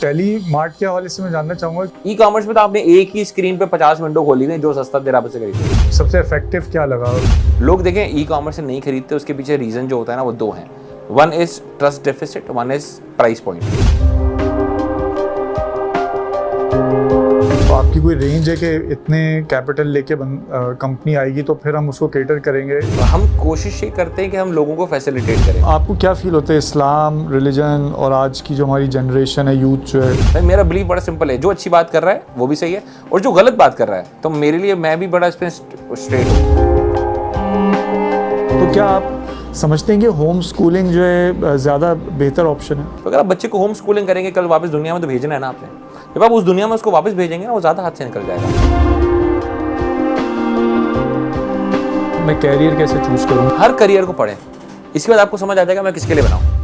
Tele mart के हवाले से मैं जानना चाहूँगा ई कॉमर्स में तो आपने एक ही स्क्रीन पे 50 विंडो खोली हुई है, जो सस्ता दे रहा है उसे खरीदो। सबसे इफेक्टिव क्या लगा? लोग देखें ई कॉमर्स से नहीं खरीदते, उसके पीछे रीजन जो होता है ना वो दो हैं। One is trust deficit, one is price point. तो आपकी कोई रेंज है कि इतने कैपिटल लेके कंपनी आएगी तो फिर हम उसको केटर करेंगे? हम कोशिश ये करते हैं कि हम लोगों को फैसिलिटेट करें। आपको क्या फील होता है इस्लाम, रिलीजन और आज की जो हमारी जनरेशन है, यूथ जो है? भाई मेरा बिलीव बड़ा सिंपल है, जो अच्छी बात कर रहा है वो भी सही है और जो गलत बात कर रहा है तो मेरे लिए मैं भी बड़ा इस पे स्ट्रेट हूँ। तो क्या आप समझते हैं कि होम स्कूलिंग जो है ज़्यादा बेहतर ऑप्शन है? तो अगर आप बच्चे को होम स्कूलिंग करेंगे, कल वापस दुनिया में तो भेजना है ना आपने। जब आप उस दुनिया में उसको वापस भेजेंगे ना, वो ज़्यादा हाथ से निकल जाएगा। मैं कैरियर कैसे चूज करूँ? हर करियर को पढ़ें, इसके बाद आपको समझ आ जाएगा मैं किसके लिए बनाऊँ।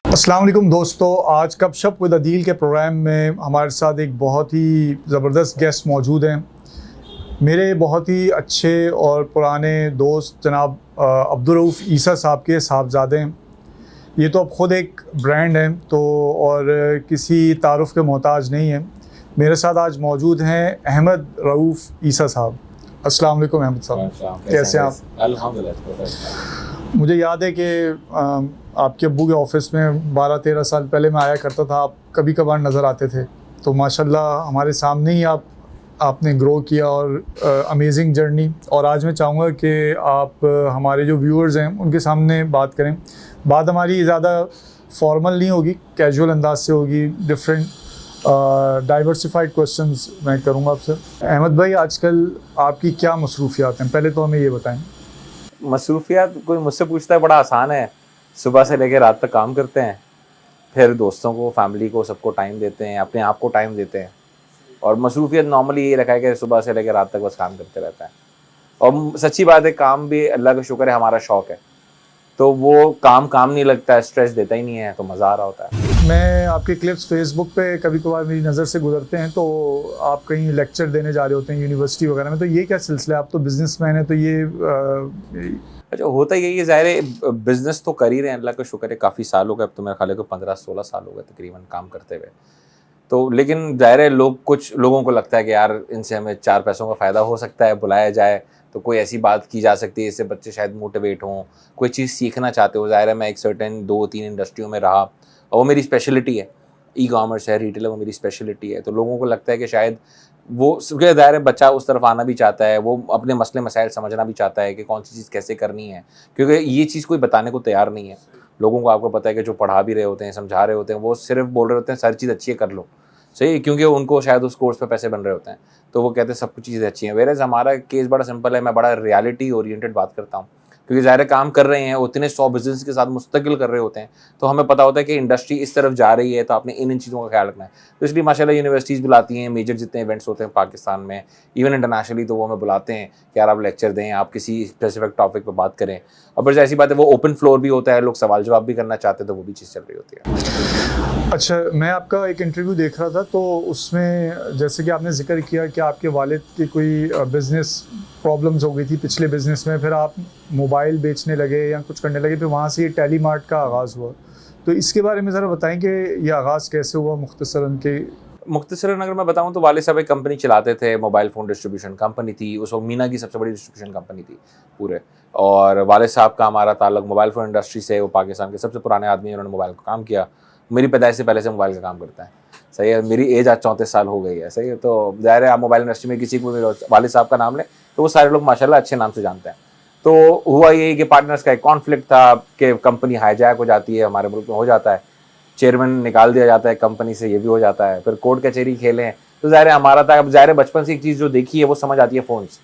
अस्सलाम वालेकुम दोस्तों, आज गपशप विद अदील के प्रोग्राम में हमारे साथ एक बहुत ही ज़बरदस्त गेस्ट मौजूद हैं। मेरे बहुत ही अच्छे और पुराने दोस्त जनाब अब्दुल रऊफ़ ईसा साहब के साहबजादे हैं। ये तो अब ख़ुद एक ब्रांड हैं तो और किसी तारुफ़ के मोहताज नहीं हैं। मेरे साथ आज मौजूद हैं अहमद रऊफ़ ईसा साहब। अस्सलाम वालेकुम अहमद साहब, कैसे हैं आप? अल्हम्दुलिल्लाह। मुझे याद है कि आपके अब्बू के ऑफिस में 12-13 साल पहले मैं आया करता था, आप कभी कभार नज़र आते थे। तो माशाल्लाह हमारे सामने ही आपने ग्रो किया और अमेजिंग जर्नी। और आज मैं चाहूँगा कि आप हमारे जो व्यूअर्स हैं उनके सामने बात करें। बात हमारी ज़्यादा फॉर्मल नहीं होगी, कैजुअल अंदाज से होगी। डिफरेंट डाइवर्सिफाइड क्वेश्चंस मैं करूँगा आपसे। अहमद भाई, आजकल आपकी क्या मसरूफियात हैं? पहले तो हमें ये बताएं। मसरूफियात कोई मुझसे पूछता है, बड़ा आसान है। सुबह से लेकर रात तक काम करते हैं, फिर दोस्तों को, फैमिली को, सबको टाइम देते हैं, अपने आप को टाइम देते हैं। और मसरूफियत नॉर्मली ये रखा है कि सुबह से लेकर रात तक बस काम करते रहता है। और सच्ची बात है, काम भी अल्लाह का शुक्र है हमारा शौक़ है, तो वो काम नहीं लगता है, स्ट्रेस देता ही नहीं है, तो मज़ा आ रहा होता है। मैं आपके क्लिप्स फेसबुक पे कभी कभार मेरी नज़र से गुजरते हैं, तो आप कहीं लेक्चर देने जा रहे होते हैं यूनिवर्सिटी वगैरह में। तो ये क्या सिलसिला है? आप तो बिजनेसमैन हैं, तो ये अच्छा होता यही है, ज़ाहिर है बिज़नेस तो कर ही रहे हैं, अल्लाह का शुक्र है काफ़ी साल हो गए। अब तो मेरे ख्याल है 15-16 साल हो गए तकरीबन काम करते हुए। तो लेकिन ज़ाहिर है कुछ लोगों को लगता है कि यार इनसे हमें 4 पैसों का फ़ायदा हो सकता है, बुलाया जाए तो कोई ऐसी बात की जा सकती है इससे बच्चे शायद मोटिवेट हों, कोई चीज़ सीखना चाहते हो। ज़ाहिर है मैं एक सर्टेन 2-3 इंडस्ट्रियों में रहा और वो मेरी स्पेशलिटी है। ई कॉमर्स है, रिटेल है, वो मेरी स्पेशलिटी है। तो लोगों को लगता है कि शायद वो ज़ाहिर है बच्चा उस तरफ आना भी चाहता है, वो अपने मसले मसाइल समझना भी चाहता है कि कौन सी चीज़ कैसे करनी है, क्योंकि ये चीज़ कोई बताने को तैयार नहीं है। लोगों को आपको पता है कि जो पढ़ा भी रहे होते हैं, समझा रहे होते हैं, वो सिर्फ बोल रहे होते हैं सारी चीज़ अच्छी है कर लो, सही, क्योंकि उनको शायद उस कोर्स पे पैसे बन रहे होते हैं, तो वो कहते हैं सब कुछ चीज़ें अच्छी हैं। वेयरएज़ हमारा केस बड़ा सिंपल है, मैं बड़ा रियलिटी ओरिएंटेड बात करता हूँ, क्योंकि ज़ाहिर काम कर रहे हैं, उतने 100 बिज़नेस के साथ मुस्तकिल कर रहे होते हैं, तो हमें पता होता है कि इंडस्ट्री इस तरफ जा रही है, तो आपने इन चीज़ों का ख्याल रखना है। तो इसलिए माशाल्लाह यूनिवर्सिटीज़ बुलाती हैं, मेजर जितने इवेंट्स होते हैं पाकिस्तान में, इवन इंटरनेशनली, तो वो हमें बुलाते हैं कि यार आप लेक्चर दें, आप किसी स्पेसिफिक टॉपिक पर बात करें। और फिर ऐसी बात है वो ओपन फ्लोर भी होता है, लोग सवाल जवाब भी करना चाहते हैं, तो वो भी चीज़ चल रही होती है। अच्छा, मैं आपका एक इंटरव्यू देख रहा था, तो उसमें जैसे कि आपने जिक्र किया कि आपके वालिद की कोई बिज़नेस प्रॉब्लम्स हो गई थी पिछले बिज़नेस में, फिर आप मोबाइल बेचने लगे या कुछ करने लगे, फिर वहाँ से ये टेली मार्ट का आगाज़ हुआ। तो इसके बारे में ज़रा बताएं कि ये आगाज़ कैसे हुआ मुख्तसरन अगर मैं बताऊं तो वालिद साहब एक कंपनी चलाते थे, मोबाइल फ़ोन डिस्ट्रीब्यूशन कंपनी थी। उस वक्त मीना की सबसे बड़ी डिस्ट्रीब्यूशन कंपनी थी पूरे। और वालिद साहब का हमारा ताल्लुक मोबाइल फ़ोन इंडस्ट्री से, वो पाकिस्तान के सबसे पुराने आदमी हैं, उन्होंने मोबाइल का काम किया। मेरी पैदाइश से पहले से मोबाइल का काम करता है, सही है। मेरी एज आज 34 साल हो गई है, सही है। तो ज़ाहिर है आप मोबाइल इंडस्ट्री में किसी को वालिद साहब का नाम लें तो वो सारे लोग माशाल्लाह अच्छे नाम से जानते हैं। तो हुआ यही कि पार्टनर्स का एक कॉन्फ्लिक्ट था कि कंपनी हाईजैक हो जाती है, हमारे मुल्क में हो जाता है, चेयरमैन निकाल दिया जाता है कंपनी से, ये भी हो जाता है, फिर कोर्ट कचहरी खेले हैं। तो ज़ाहिर है हमारा था, अब ज़ाहिर है बचपन से एक चीज़ जो देखी है वो समझ आती है फ़ोन से।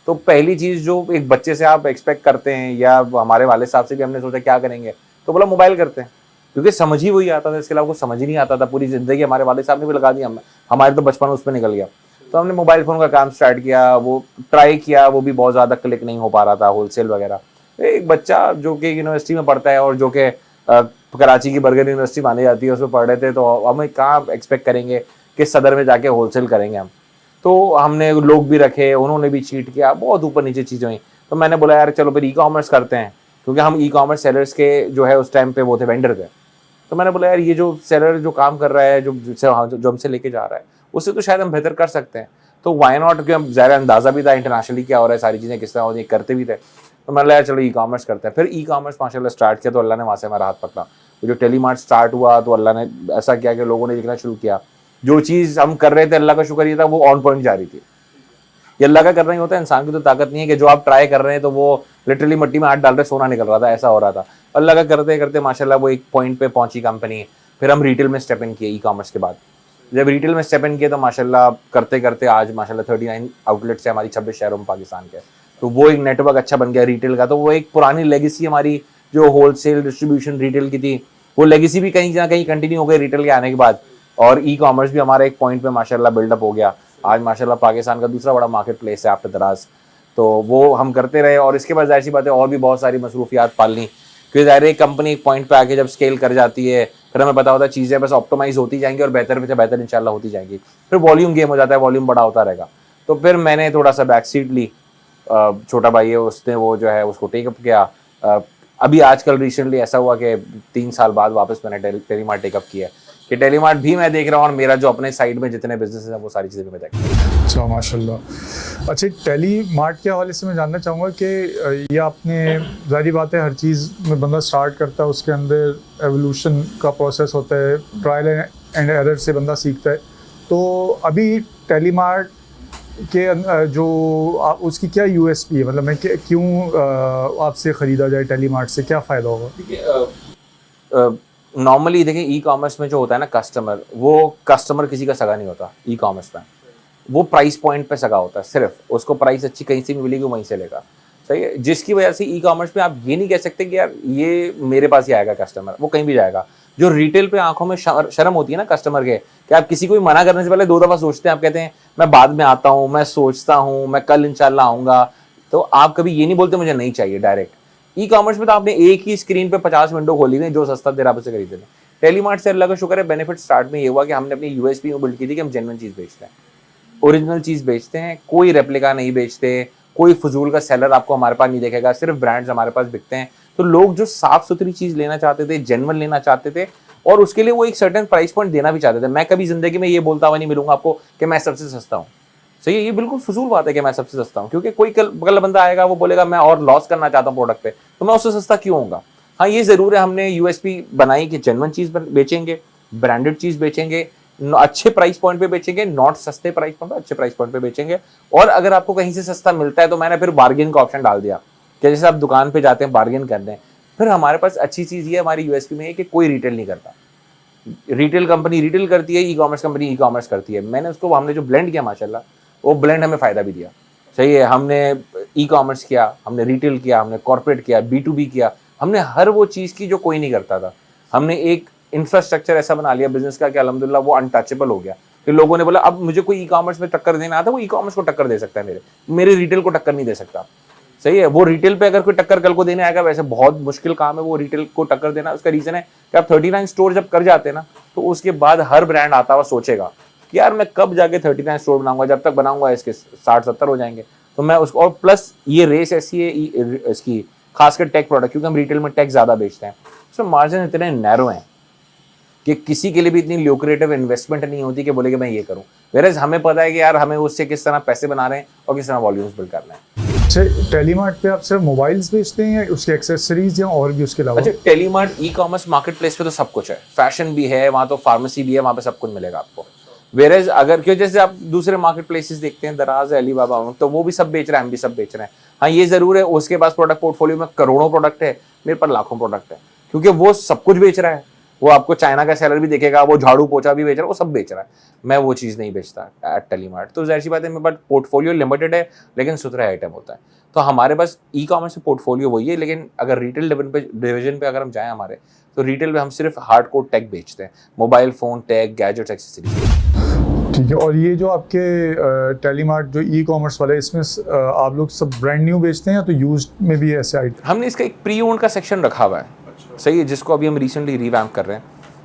तो पहली चीज़ जो एक बच्चे से आप एक्सपेक्ट करते हैं, या हमारे वालिद साहब से भी हमने सोचा क्या करेंगे, तो बोला मोबाइल करते हैं, क्योंकि समझ ही वही आता था, इसके अलावा कुछ समझ ही नहीं आता था। पूरी ज़िंदगी हमारे वालिद साहब ने भी लगा दिया, हमारे तो बचपन उस पर निकल गया। तो हमने मोबाइल फ़ोन का काम स्टार्ट किया, वो ट्राई किया, वो भी बहुत ज़्यादा क्लिक नहीं हो पा रहा था, होलसेल वगैरह। एक बच्चा जो कि यूनिवर्सिटी में पढ़ता है और जो कि कराची की बर्गर यूनिवर्सिटी मानी जाती है, उसमें पढ़ रहे थे, तो हमें कहाँ एक्सपेक्ट करेंगे कि सदर में जाके होलसेल करेंगे हम। तो हमने लोग भी रखे, उन्होंने भी चीट किया, बहुत ऊपर नीचे चीज़ें हुई। तो मैंने बोला यार चलो फिर ई कॉमर्स करते हैं, क्योंकि हम ई कॉमर्स सेलर्स के जो है उस टाइम पे वो थे, वेंडर थे। तो मैंने बोला यार ये जो सेलर जो काम कर रहा है, जो हमसे लेके जा रहा है, उससे तो शायद हम बेहतर कर सकते हैं। तो वाई नॉट, क्योंकि हम ज़्यादा अंदाज़ा भी था इंटरनेशनली क्या हो रहा है, सारी चीज़ें किस तरह होती है, करते भी थे। तो मैंने बोला यार चलो ई कॉमर्स करते हैं। फिर ई कॉमर्स माशाल्लाह स्टार्ट किया, तो अल्लाह ने वहाँ से हमारा हाथ पकड़ा। तो जो टेलीमार्ट स्टार्ट हुआ तो अल्लाह ने ऐसा किया कि लोगों ने देखना शुरू किया, जो चीज़ हम कर रहे थे अल्लाह का शुक्र ये था वो ऑन पॉइंट जा रही थी। ये अल्लाह का करना ही होता है, इंसान की तो ताकत नहीं है कि जो आप ट्राई कर रहे हैं तो वो लिटरली मिट्टी में हाथ डाल रहे सोना निकल रहा था, ऐसा हो रहा था। अल्लाह का करते करते माशाल्लाह वो एक पॉइंट पे पहुंची कंपनी। फिर हम रिटेल में स्टेप इन किए ई कॉमर्स के बाद। जब रिटेल में स्टेप इन किए तो माशाल्लाह करते करते आज माशाल्लाह 39 आउटलेट्स है हमारी 26 शहरों में पाकिस्तान के। तो वो एक नेटवर्क अच्छा बन गया रिटेल का। तो वो एक पुरानी लेगेसी हमारी जो होलसेल डिस्ट्रीब्यूशन रिटेल की थी, वो लेगेसी भी कहीं ना कहीं कंटिन्यू हो गई रिटेल के आने के बाद। और ई कॉमर्स भी हमारा एक पॉइंट पे माशाल्लाह बिल्डअप हो गया। आज माशाल्लाह पाकिस्तान का दूसरा बड़ा मार्केट प्लेस है आफ्टर दराज। तो वो हम करते रहे और इसके बाद जाहिर सी बात है और भी बहुत सारी मसरूफियात पालनी, क्योंकि ज़ाहिर एक कंपनी एक पॉइंट पे आके जब स्केल कर जाती है फिर हमें पता होता है चीज़ें बस ऑप्टिमाइज होती जाएंगी और बेहतर से बेहतर इंशाल्लाह होती जाएंगी। फिर वॉल्यूम गेम हो जाता है, वॉल्यूम बड़ा होता रहेगा। तो फिर मैंने थोड़ा सा बैक सीट ली, छोटा भाई है उसने वो जो है उसको टेकअप किया। अभी आजकल रिसेंटली ऐसा हुआ कि 3 साल बाद वापस मैंने टेलीमार्ट टेकअप किया कि टेलीमार्ट भी मैं देख रहा हूँ और मेरा जो अपने साइड में जितने बिजनेस हैं वो सारी चीज़ें भी मैं देख रहा हूँ। अच्छा माशाल्लाह। अच्छा टेलीमार्ट के हवाले से मैं जानना चाहूँगा कि ये आपने, ज़ाहिर बात है हर चीज़ में बंदा स्टार्ट करता है, उसके अंदर एवोल्यूशन का प्रोसेस होता है, ट्रायल एंड एरर से बंदा सीखता है। तो अभी टेलीमार्ट के जो उसकी क्या यूएसपी है, मतलब मैं क्यों आपसे ख़रीदा जाए टेलीमार्ट से, क्या फ़ायदा होगा? देखिए नॉर्मली देखिए ई कॉमर्स में जो होता है ना कस्टमर, वो कस्टमर किसी का सगा नहीं होता ई कॉमर्स में। वो प्राइस पॉइंट पे सगा होता है, सिर्फ उसको प्राइस अच्छी कहीं से भी मिलेगी वहीं से लेगा, सही है। जिसकी वजह से ई कॉमर्स में आप ये नहीं कह सकते कि यार ये मेरे पास ही आएगा कस्टमर, वो कहीं भी जाएगा। जो रिटेल पे आंखों में शर्म होती है ना कस्टमर के, कि आप किसी को भी मना करने से पहले 2 दफ़ा सोचते हैं। आप कहते हैं मैं बाद में आता हूँ, मैं सोचता हूँ, मैं कल इंशाल्लाह आऊँगा। तो आप कभी ये नहीं बोलते मुझे नहीं चाहिए डायरेक्ट। ई कॉमर्स में तो आपने एक ही स्क्रीन पे 50 विंडो खोली हुई, जो सस्ता दे रहा आप उसे खरीद लें। टेलीमार्ट से अल्लाह का शुक्र है बेनिफिट स्टार्ट में ये हुआ कि हमने अपनी यूएसपी में बिल्ड की थी कि हम जेन्युइन चीज़ बेचते हैं, ओरिजिनल चीज़ बेचते हैं, कोई रेप्लिका नहीं बेचते, कोई फजूल का सेलर आपको हमारे पास नहीं देखेगा, सिर्फ ब्रांड्स हमारे पास बिकते हैं। तो लोग जो साफ सुथरी चीज़ लेना चाहते थे, जेन्युइन लेना चाहते थे, और उसके लिए वो एक सर्टेन प्राइस पॉइंट देना भी चाहते थे। मैं कभी जिंदगी में ये बोलता हुआ नहीं मिलूंगा आपको कि मैं सबसे सस्ता हूँ, सही है। ये बिल्कुल फजूल बात है कि मैं सबसे सस्ता हूँ, क्योंकि कोई कल बंदा आएगा वो बोलेगा मैं और लॉस करना चाहता हूँ प्रोडक्ट पे, तो मैं उससे सस्ता क्यों होऊंगा। हाँ ये जरूर है हमने यूएसपी बनाई कि जेन्युइन चीज़ बेचेंगे, ब्रांडेड चीज़ बेचेंगे, अच्छे प्राइस पॉइंट पे बेचेंगे, नॉट सस्ते प्राइस पॉइंट पे, अच्छे प्राइस पॉइंट पे बेचेंगे। और अगर आपको कहीं से सस्ता मिलता है तो मैंने फिर बार्गेन का ऑप्शन डाल दिया कि जैसे आप दुकान पे जाते हैं बार्गेन करते हैं। फिर हमारे पास अच्छी चीज़ ये हमारी यूएसपी में है कि कोई रिटेल नहीं करता, रिटेल कंपनी रिटेल करती है, e commerce company e commerce करती है। हमने जो ब्लेंड किया माशाल्लाह, वो ब्लेंड हमें फ़ायदा भी दिया, सही है। हमने ई कॉमर्स किया, हमने रिटेल किया, हमने कॉर्पोरेट किया, B2B किया, हमने हर वो चीज़ की जो कोई नहीं करता था। हमने एक इंफ्रास्ट्रक्चर ऐसा बना लिया बिजनेस का कि अल्हम्दुलिल्लाह वो अनटचेबल हो गया। फिर लोगों ने बोला अब मुझे कोई ई कॉमर्स में टक्कर देना आता है, वो ई कॉमर्स को टक्कर दे सकता है, मेरे रिटेल को टक्कर नहीं दे सकता, सही है। वो रिटेल पे अगर कोई टक्कर कल को देने आएगा, वैसे बहुत मुश्किल काम है वो रिटेल को टक्कर देना। उसका रीज़न है कि आप 39 स्टोर जब कर जाते हैं ना, तो उसके बाद हर ब्रांड आता हुआ सोचेगा कि यार मैं कब जाके 39 स्टोर बनाऊंगा, जब तक बनाऊंगा इसके 60-70 हो जाएंगे। तो मैं उसको, और प्लस ये रेस ऐसी है इसकी, खासकर टेक प्रोडक्ट, क्योंकि हम रिटेल में टेक ज़्यादा बेचते हैं, उसमें मार्जिन इतने नैरो हैं कि किसी के लिए भी इतनी ल्यूक्रेटिव इन्वेस्टमेंट नहीं होती कि बोले कि मैं ये करूं। वेरएज हमें पता है कि यार हमें उससे किस तरह पैसे बना रहे हैं और किस तरह वॉल्यूम्स बिल्ड करना है। अच्छा टेलीमार्ट पे आप सिर्फ मोबाइल्स बेचते हैं या उसके एक्सेसरीज या और भी उसके अलावा? अच्छा टेलीमार्ट ई कॉमर्स मार्केट प्लेस पे तो सब कुछ है, फैशन भी है वहाँ, तो फार्मेसी भी है वहाँ पे, सब कुछ मिलेगा आपको। वेरएज अगर क्यों जैसे आप दूसरे मार्केट प्लेसेस देखते हैं, दराज है, अलीबाबा, तो वो भी सब बेच रहे हैं, हम भी सब बेच रहे हैं। हाँ ये जरूर है उसके पास प्रोडक्ट पोर्टफोलियो में करोड़ों प्रोडक्ट है, मेरे पास लाखों प्रोडक्ट है, क्योंकि वो सब कुछ बेच रहा है। वो आपको चाइना का सेलर भी देखेगा, वो झाड़ू पोछा भी बेच रहा है, वो सब बेच रहा है। मैं वो चीज़ नहीं बेचता एट टेलीमार्ट। तो जाहिर सी बात है मेरे पास पोर्टफोलियो लिमिटेड है, लेकिन सुथरा आइटम होता है। तो हमारे पास ई कॉमर्स में पोर्टफोलियो वही है, लेकिन अगर रिटेल डिवीजन पे अगर हम जाएँ हमारे, तो रिटेल में हम सिर्फ हार्ड कोर टेक बेचते हैं, mobile phone, tech, gadgets, accessories. ठीक है। और ये जो आपके टेलीमार्ट जो ई कॉमर्स वाला है, इसमें आप लोग सब ब्रांड न्यू बेचते हैं या तो यूज्ड में भी ऐसे आइटम? हमने इसका एक प्री ओन्ड का सेक्शन रखा हुआ है, सही है, जिसको अभी हम रिसेंटली रिवैम्प कर रहे हैं।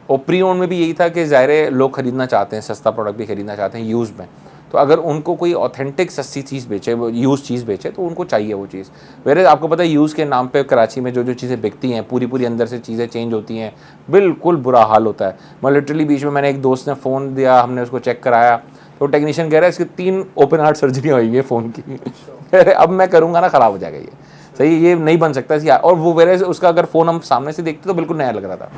और प्री ओन्ड में भी यही था कि ज़ाहिर है लोग खरीदना चाहते हैं, सस्ता प्रोडक्ट भी खरीदना चाहते हैं यूज़ में। तो अगर उनको कोई ऑथेंटिक सस्ती चीज़ बेचे, वो यूज़ चीज़ बेचे, तो उनको चाहिए वो चीज़। वेरे आपको पता है यूज़ के नाम पे कराची में जो जो चीज़ें बिकती हैं, पूरी पूरी अंदर से चीज़ें चेंज होती हैं, बिल्कुल बुरा हाल होता है। मैं लिटरली बीच में मैंने एक दोस्त ने फ़ोन दिया, हमने उसको चेक कराया, तो टेक्नीशियन कह रहा है इसकी 3 ओपन हार्ट सर्जरी हुई है फ़ोन की। अरे अब मैं करूँगा ना, ख़राब हो जाएगा ये, सही, ये नहीं बन सकता इसकी। और वो वेरे उसका अगर फ़ोन हम सामने से देखते तो बिल्कुल नया लग रहा था।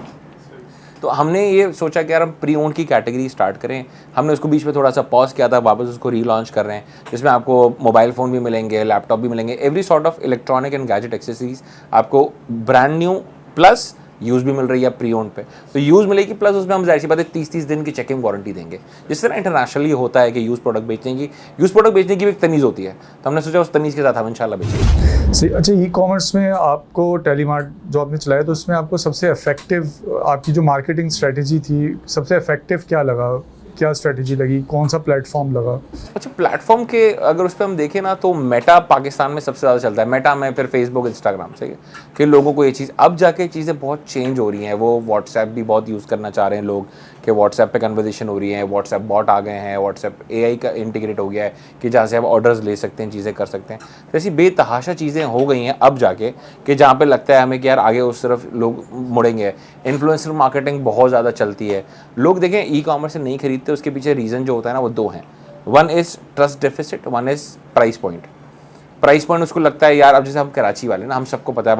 तो हमने ये सोचा कि यार हम प्री ओन की कैटेगरी स्टार्ट करें। हमने उसको बीच में थोड़ा सा पॉज किया था, वापस उसको रीलॉन्च कर रहे हैं, जिसमें आपको मोबाइल फ़ोन भी मिलेंगे, लैपटॉप भी मिलेंगे, every sort of electronic and gadget accessories आपको ब्रांड न्यू प्लस यूज़ भी मिल रही है प्री ओन पे। तो यूज़ मिलेगी, प्लस उसमें हम जाहिर सी बात है 30-30 दिन की चेकिंग वारंटी देंगे। जिस तरह इंटरनेशनली होता है कि यूज़ प्रोडक्ट बेचने की भी एक तमीज़ होती है, तो हमने सोचा उस तमीज़ के साथ हम इंशाल्लाह बेचेंगे। सही। अच्छा, ई कॉमर्स में आपको टेलीमार्ट जो आपने चलाया, तो उसमें आपको सबसे इफेक्टिव आपकी जो मार्केटिंग स्ट्रेटजी थी, सबसे इफेक्टिव क्या लगा, क्या स्ट्रेटजी लगी, कौन सा प्लेटफॉर्म लगा? अच्छा, प्लेटफॉर्म के अगर उस पर हम देखें ना, तो मेटा पाकिस्तान में सबसे ज़्यादा चलता है। मेटा में फिर फेसबुक, इंस्टाग्राम से कि लोगों को ये चीज़, अब जाके चीज़ें बहुत चेंज हो रही हैं। वो व्हाट्सएप भी बहुत यूज़ करना चाह रहे हैं लोग, कि व्हाट्सएप पे कन्वर्सेशन हो रही है, व्हाट्सएप बॉट आ गए हैं, व्हाट्सएप एआई का इंटीग्रेट हो गया है कि जहाँ से आप ऑर्डर्स ले सकते हैं, चीज़ें कर सकते हैं। तो ऐसी बेतहाशा चीज़ें हो गई हैं अब जाके कि जहाँ पे लगता है हमें कि यार आगे उस तरफ लोग मुड़ेंगे। इन्फ्लुएंसर मार्केटिंग बहुत ज़्यादा चलती है। लोग देखें ई कॉमर्स से नहीं खरीदते, उसके पीछे रीज़न जो होता है ना, वो 2 हैं। One is trust deficit, one is price point. Price point उसको लगता है यार, अब जैसे हम कराची वाले ना, हम सबको पता है,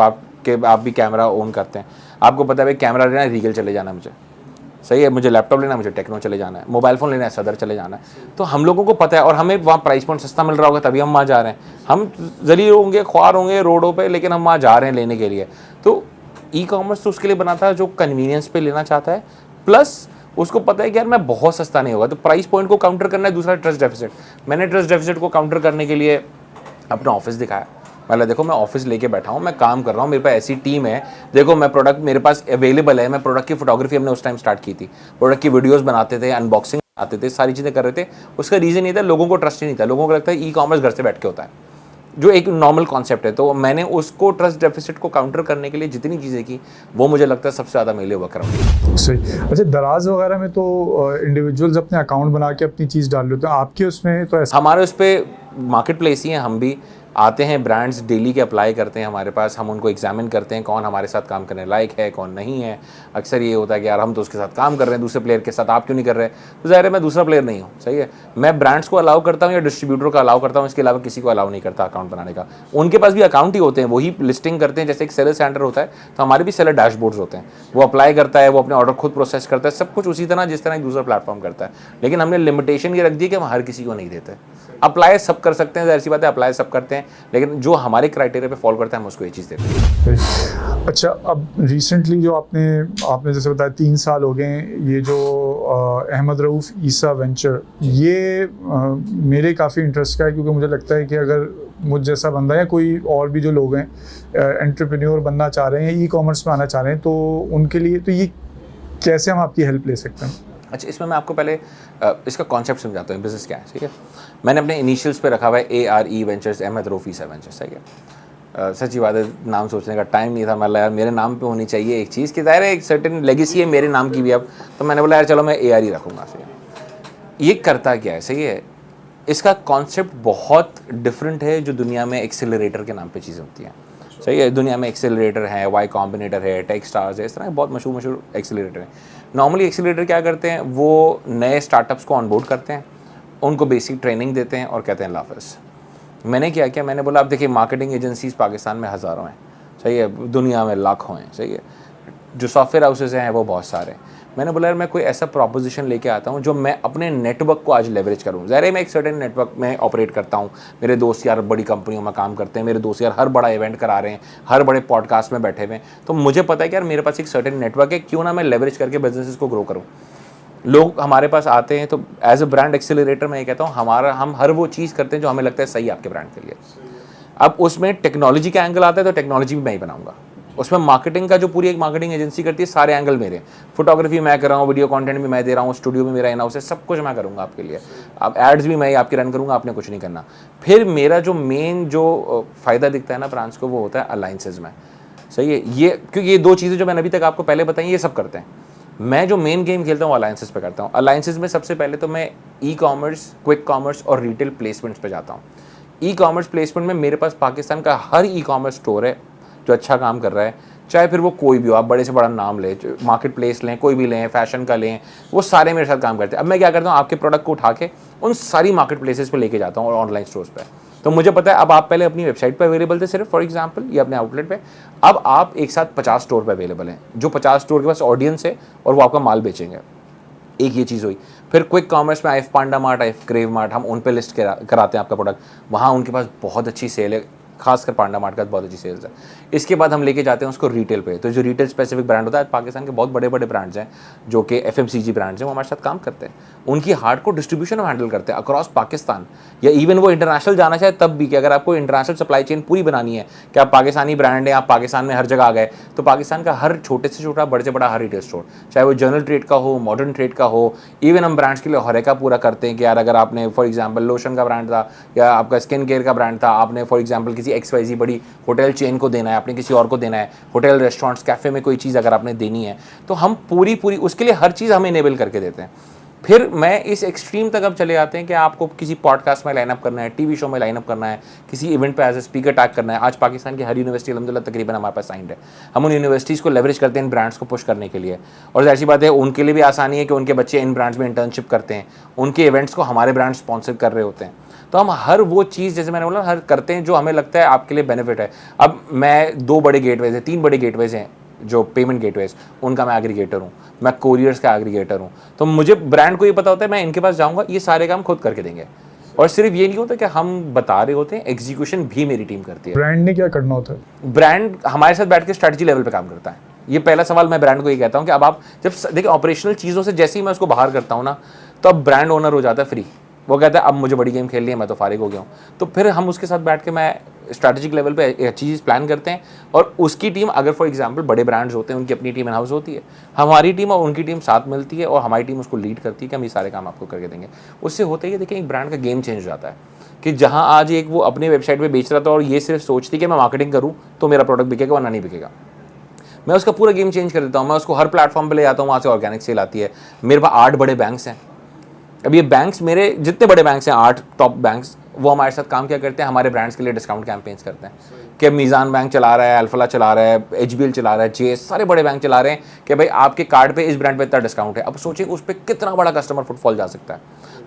आप भी कैमरा ओन करते हैं, आपको पता है भाई कैमरा लेना है रीगल चले जाना है मुझे, सही है, मुझे लैपटॉप लेना है मुझे टेक्नो चले जाना है, मोबाइल फ़ोन लेना है सदर चले जाना है। तो हम लोगों को पता है, और हमें वहाँ प्राइस पॉइंट सस्ता मिल रहा होगा तभी हम वहाँ जा रहे हैं। हम जलील होंगे, ख्वार होंगे रोडों पे, लेकिन हम वहाँ जा रहे हैं लेने के लिए। तो ई कॉमर्स तो उसके लिए बना था जो कन्वीनियंस पे लेना चाहता है, प्लस उसको पता है कि यार मैं बहुत सस्ता नहीं होगा। तो प्राइस पॉइंट को काउंटर करना है। दूसरा ट्रस्ट डेफिसिट। मैंने ट्रस्ट डेफिसिट को काउंटर करने के लिए अपना ऑफिस दिखाया। मतलब देखो मैं ऑफिस लेके बैठा हूँ, मैं काम कर रहा हूँ, मेरे पास ऐसी टीम है, देखो मैं प्रोडक्ट मेरे पास अवेलेबल है। मैं प्रोडक्ट की फोटोग्राफी हमने उस टाइम स्टार्ट की थी, प्रोडक्ट की वीडियोस बनाते थे, अनबॉक्सिंग आते थे, सारी चीज़ें कर रहे थे। उसका रीज़न ये था, लोगों को ट्रस्ट ही नहीं था। लोगों को लगता है ई कॉमर्स घर से बैठ के होता है, जो एक नॉर्मल कॉन्सेप्ट है। तो मैंने उसको ट्रस्ट डेफिसिट को काउंटर करने के लिए जितनी चीज़ें की, वो मुझे लगता है सबसे ज़्यादा मेले हुआ कराऊंगी। सही। अच्छा, दराज वगैरह में तो इंडिविजुअल्स अपने अकाउंट बना के अपनी चीज़ डाल लेते हैं, आपके उसमें तो ऐसा? हमारे उस पर मार्केट प्लेस ही हैं, हम भी आते हैं, ब्रांड्स डेली के अप्लाई करते हैं हमारे पास, हम उनको एग्जामिन करते हैं कौन हमारे साथ काम करने लायक है, कौन नहीं है। अक्सर ये होता है कि यार हम तो उसके साथ काम कर रहे हैं, दूसरे प्लेयर के साथ आप क्यों नहीं कर रहे? तो ज़ाहिर है मैं दूसरा प्लेयर नहीं हूँ, सही है। मैं ब्रांड्स को अलाउ करता हूँ या डिस्ट्रीब्यूटर को अलाउ करता हूँ, इसके अलावा किसी को अलाउ नहीं करता अकाउंट बनाने का। उनके पास भी अकाउंट ही होते हैं, वही लिस्टिंग करते हैं, जैसे एक सेलर सेंटर होता है, तो हमारे भी सेलर डैशबोर्ड्स होते हैं। वो अप्लाई करता है, वो अपने ऑर्डर खुद प्रोसेस करता है, सब कुछ उसी तरह जिस तरह एक दूसरा प्लेटफॉर्म करता है। लेकिन हमने लिमिटेशन ये रख दी कि हम हर किसी को नहीं देते। अप्लाई सब कर सकते हैं, ऐसी बात है, अप्लाई सब करते हैं, लेकिन जो हमारे क्राइटेरिया पे फॉलो करता है हम उसको ये चीज़ देते हैं। अच्छा, अब रिसेंटली जो आपने जैसे बताया 3 साल हो गए, ये जो अहमद रऊफ़ ईसा वेंचर, ये मेरे काफ़ी इंटरेस्ट का है, क्योंकि मुझे लगता है कि अगर मुझ जैसा बंदा या कोई और भी जो लोग हैं एंटरप्रेन्योर बनना चाह रहे हैं, ई कॉमर्स में आना चाह रहे हैं, तो उनके लिए तो ये कैसे हम आपकी हेल्प ले सकते हैं? अच्छा, इसमें मैं आपको पहले इसका कॉन्सेप्ट समझाता हूँ, बिज़नेस क्या है, ठीक है। मैंने अपने इनिशियल्स पे रखा हुआ है ARE ventures, Ahmed Rauf Isa ventures, ठीक है। सच्ची बात है, नाम सोचने का टाइम नहीं था। मतलब यार मेरे नाम पे होनी चाहिए एक चीज़, कि ज़ाहिर है एक सर्टेन लेगेसी है मेरे नाम की भी अब, तो मैंने बोला यार चलो मैं ARE रखूँगा। सही। ये करता क्या है, सही है, इसका कॉन्सेप्ट बहुत डिफरेंट है जो दुनिया में एक्सेलरेटर के नाम पे चीज़ें होती हैं, सही है। दुनिया में एक्सेलरेटर है, वाई कॉम्बिनेटर है, टेक स्टार्स है, इस तरह के बहुत मशहूर एक्सेलरेटर हैं। नॉर्मली एक्सेलरेटर क्या करते हैं, वो नए स्टार्टअप्स को ऑनबोर्ड करते हैं, उनको बेसिक ट्रेनिंग देते हैं और कहते हैं लाफिस। मैंने क्या किया, मैंने बोला अब देखिए मार्केटिंग एजेंसीज़ पाकिस्तान में हज़ारों हैं, सही है, दुनिया में लाखों हैं, सही है, जो सॉफ्टवेयर हाउसेज हैं वो बहुत सारे। मैंने बोला यार मैं कोई ऐसा प्रॉपोजिशन लेके आता हूँ जो मैं अपने नेटवर्क को आज लेवरेज करूँ। ज़ाहिर है मैं एक सर्टेन नेटवर्क में ऑपरेट करता हूँ, मेरे दोस्त यार बड़ी कंपनियों में काम करते हैं, मेरे दोस्त यार हर बड़ा इवेंट करा रहे हैं, हर बड़े पॉडकास्ट में बैठे हुए हैं, तो मुझे पता है कि यार मेरे पास एक सर्टेन नेटवर्क है, क्यों ना मैं लेवरेज करके बिजनेसेस को ग्रो करूँ। लोग हमारे पास आते हैं, तो एज अ ब्रांड एक्सेलरेटर मैं ये कहता हूँ हम हर वो चीज़ करते हैं जो हमें लगता है सही आपके ब्रांड के लिए। अब उसमें टेक्नोलॉजी का एंगल आता है, तो टेक्नोलॉजी भी मैं ही बनाऊंगा। उसमें मार्केटिंग का जो पूरी एक मार्केटिंग एजेंसी करती है, सारे एंगल मेरे, फोटोग्राफी मैं कर रहा हूँ, वीडियो कंटेंट भी मैं दे रहा हूँ, स्टूडियो में मेरा इन हाउस है, सब कुछ मैं करूँगा आपके लिए। अब एड्स भी मैं ही आपके रन करूँगा, आपने कुछ नहीं करना। फिर मेरा जो मेन जो फ़ायदा दिखता है ना ब्रांड्स को, वो होता है अलाइंसेज में, सही है। ये क्योंकि ये 2 चीज़ें जो मैंने अभी तक आपको पहले बताई, ये सब करते हैं। मैं जो मेन गेम खेलता हूँ अलायंसेस पे करता हूँ। अलायंसेस में सबसे पहले तो मैं ई कॉमर्स, क्विक कॉमर्स और रिटेल प्लेसमेंट्स पे जाता हूँ। ई कॉमर्स प्लेसमेंट में मेरे पास पाकिस्तान का हर ई कॉमर्स स्टोर है जो अच्छा काम कर रहा है, चाहे फिर वो कोई भी हो, आप बड़े से बड़ा नाम लें, मार्केट प्लेस लें, कोई भी लें, फैशन का लें, वो सारे मेरे साथ काम करते हैं। अब मैं क्या करता हूँ, आपके प्रोडक्ट को उठा के उन सारी मार्केट प्लेसेस पे लेके जाता हूँ और ऑनलाइन स्टोर्स पे। तो मुझे पता है अब आप पहले अपनी वेबसाइट पे अवेलेबल थे सिर्फ फॉर एग्जांपल या अपने आउटलेट पे, अब आप एक साथ 50 स्टोर पे अवेलेबल हैं, जो 50 स्टोर के पास ऑडियंस है और वो आपका माल बेचेंगे। एक ये चीज़ हुई। फिर क्विक कॉमर्स में आईफ पांडा मार्ट, आईफ क्रेव मार्ट, हम उन पे लिस्ट कराते हैं आपका प्रोडक्ट, वहाँ उनके पास बहुत अच्छी सेल है, खासकर पांडा मार्ट का बहुत अच्छी सेल्स है। इसके बाद हम लेके जाते हैं उसको रिटेल पे। तो जो रिटेल स्पेसिफिक ब्रांड होता है, पाकिस्तान के बहुत बड़े बड़े ब्रांड्स हैं जो कि एफएमसीजी ब्रांड्स हैं, वो हमारे साथ काम करते हैं। उनकी हार्ड को डिस्ट्रीब्यूशन हम हैंडल करते हैं अक्रॉस पाकिस्तान, या इवन वो इंटरनेशनल जाना चाहे तब भी, कि अगर आपको इंटरनेशनल सप्लाई चेन पूरी बनानी है कि आप पाकिस्तानी ब्रांड है, आप पाकिस्तान में हर जगह आ गए, तो पाकिस्तान का हर छोटे से छोटा, बड़े से बड़ा हर रिटेल स्टोर, चाहे वो जनरल ट्रेड का हो, मॉडर्न ट्रेड का हो, इवन हम ब्रांड्स के लिए हरेका पूरा करते हैं कि यार अगर आपने फॉर एग्जाम्पल लोशन का ब्रांड था या आपका स्किन केयर का ब्रांड था, आपने फॉर एग्जाम्पल किसी XYZ बड़ी होटल चेन को देना है, आपने किसी और को देना है, होटल, रेस्टोरेंट्स, कैफ़े में कोई चीज़ अगर आपने देनी है, तो हम पूरी उसके लिए हर चीज़ हम इनेबल करके देते हैं। फिर मैं इस एक्सट्रीम तक अब चले जाते हैं कि आपको किसी पॉडकास्ट में लाइनअप करना है, टीवी शो में लाइनअप करना है, किसी इवेंट पे एज ए स्पीकर टैग करना है। आज पाकिस्तान की हर यूनिवर्सिटी अल्हम्दुलिल्लाह तकरीबन हमारे पास साइंड है। हम उन यूनिवर्सिटीज़ को लेवरेज करते हैं इन ब्रांड्स को पुश करने के लिए, और ऐसी बात है उनके लिए भी आसानी है कि उनके बच्चे इन ब्रांड्स में इंटर्नशिप करते हैं, उनके इवेंट्स को हमारे ब्रांड स्पॉन्सर कर रहे होते हैं। तो हम हर वो चीज़, जैसे मैंने बोला, हर करते हैं जो हमें लगता है आपके लिए बेनिफिट है। अब मैं 2 बड़े गेटवेज हैं, 3 बड़े गेटवेज हैं जो पेमेंट गेटवेज, उनका मैं एग्रीगेटर हूँ, मैं कोरियर्स का एग्रीगेटर हूँ। तो मुझे ब्रांड को ये पता होता है मैं इनके पास जाऊँगा, ये सारे काम खुद करके देंगे। और सिर्फ ये नहीं होता कि हम बता रहे होते हैं, एग्जीक्यूशन भी मेरी टीम करती है। ब्रांड ने क्या करना होता है? ब्रांड हमारे साथ बैठ के स्ट्रैटेजी लेवल पे काम करता है। ये पहला सवाल मैं ब्रांड को ये कहता हूँ कि अब आप जब देखिए ऑपरेशनल चीज़ों से जैसे ही मैं उसको बाहर करता हूँ ना, तो अब ब्रांड ओनर हो जाता है फ्री। वो कहता है अब मुझे बड़ी गेम खेलनी है, मैं तो फारिग हो गया हूँ। तो फिर हम उसके साथ बैठ के मैं स्ट्रैटेजिक लेवल पे एक अच्छी चीज़ प्लान करते हैं, और उसकी टीम, अगर फॉर एग्जांपल बड़े ब्रांड्स होते हैं उनकी अपनी टीम इन हाउस होती है, हमारी टीम और उनकी टीम साथ मिलती है और हमारी टीम उसको लीड करती है कि हम ये सारे काम आपको करके देंगे। उससे होता ही है, देखिए एक ब्रांड का गेम चेंज हो जाता है कि जहाँ आज एक वो अपनी वेबसाइट पर बेच रहा था और ये सिर्फ सोचती कि मैं मार्केटिंग करूँ तो मेरा प्रोडक्ट बिकेगा वरना नहीं बिकेगा, मैं उसका पूरा गेम चेंज कर देता हूँ। मैं उसको हर प्लेटफॉर्म पे ले जाता हूँ, वहाँ से ऑर्गेनिक सेल आती है। मेरे पास 8 बड़े बैंक्स हैं। अब ये बैंक्स, मेरे जितने बड़े बैंक्स हैं 8 टॉप बैंक्स, वो हमारे साथ काम क्या करते हैं, हमारे ब्रांड्स के लिए डिस्काउंट कैंपेन्स करते हैं कि मीज़ान बैंक चला रहा है, अल्फला चला रहा है, HBL चला रहा है, जेएस, सारे बड़े बैंक चला रहे हैं कि भाई आपके कार्ड पे इस ब्रांड पे इतना डिस्काउंट है। अब सोचिए उस पर कितना बड़ा कस्टमर फुटफॉल जा सकता है।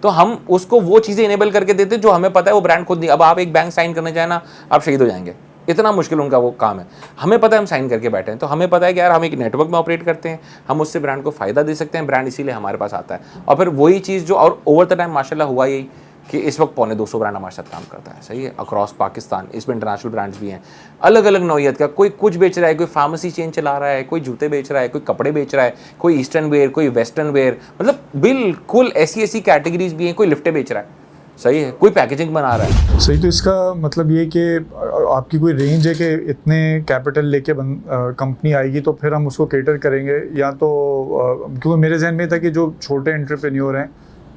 तो हम उसको वो चीज़ें इनेबल करके देते हैं जो हमें पता है वो ब्रांड खुद नहीं। अब आप एक बैंक साइन करने जाए ना, आप शहीद हो जाएंगे, इतना मुश्किल उनका वो काम है। हमें पता है हम साइन करके बैठे हैं, तो हमें पता है कि यार हम एक नेटवर्क में ऑपरेट करते हैं, हम उससे ब्रांड को फ़ायदा दे सकते हैं, ब्रांड इसीलिए हमारे पास आता है। और फिर वही चीज़ जो, और ओवर द टाइम माशाल्लाह हुआ यही कि इस वक्त 250 ब्रांड हमारे साथ काम करता है, सही है, अक्रॉस पाकिस्तान। इसमें इंटरनेशनल ब्रांड्स भी हैं, अलग अलग नौइयत का। कोई कुछ बेच रहा है, कोई फार्मेसी चेन चला रहा है, कोई जूते बेच रहा है, कोई कपड़े बेच रहा है, कोई ईस्टर्न वेयर, कोई वेस्टर्न वेयर, मतलब बिल्कुल ऐसी कैटेगरीज भी हैं। कोई लिफ्टें बेच रहा है, सही है, कोई पैकेजिंग बना रहा है। सही। तो इसका मतलब ये कि आपकी कोई रेंज है कि इतने कैपिटल लेके कंपनी आएगी तो फिर हम उसको केटर करेंगे, या तो क्योंकि मेरे जहन में था कि जो छोटे एंटरप्रेन्योर हैं,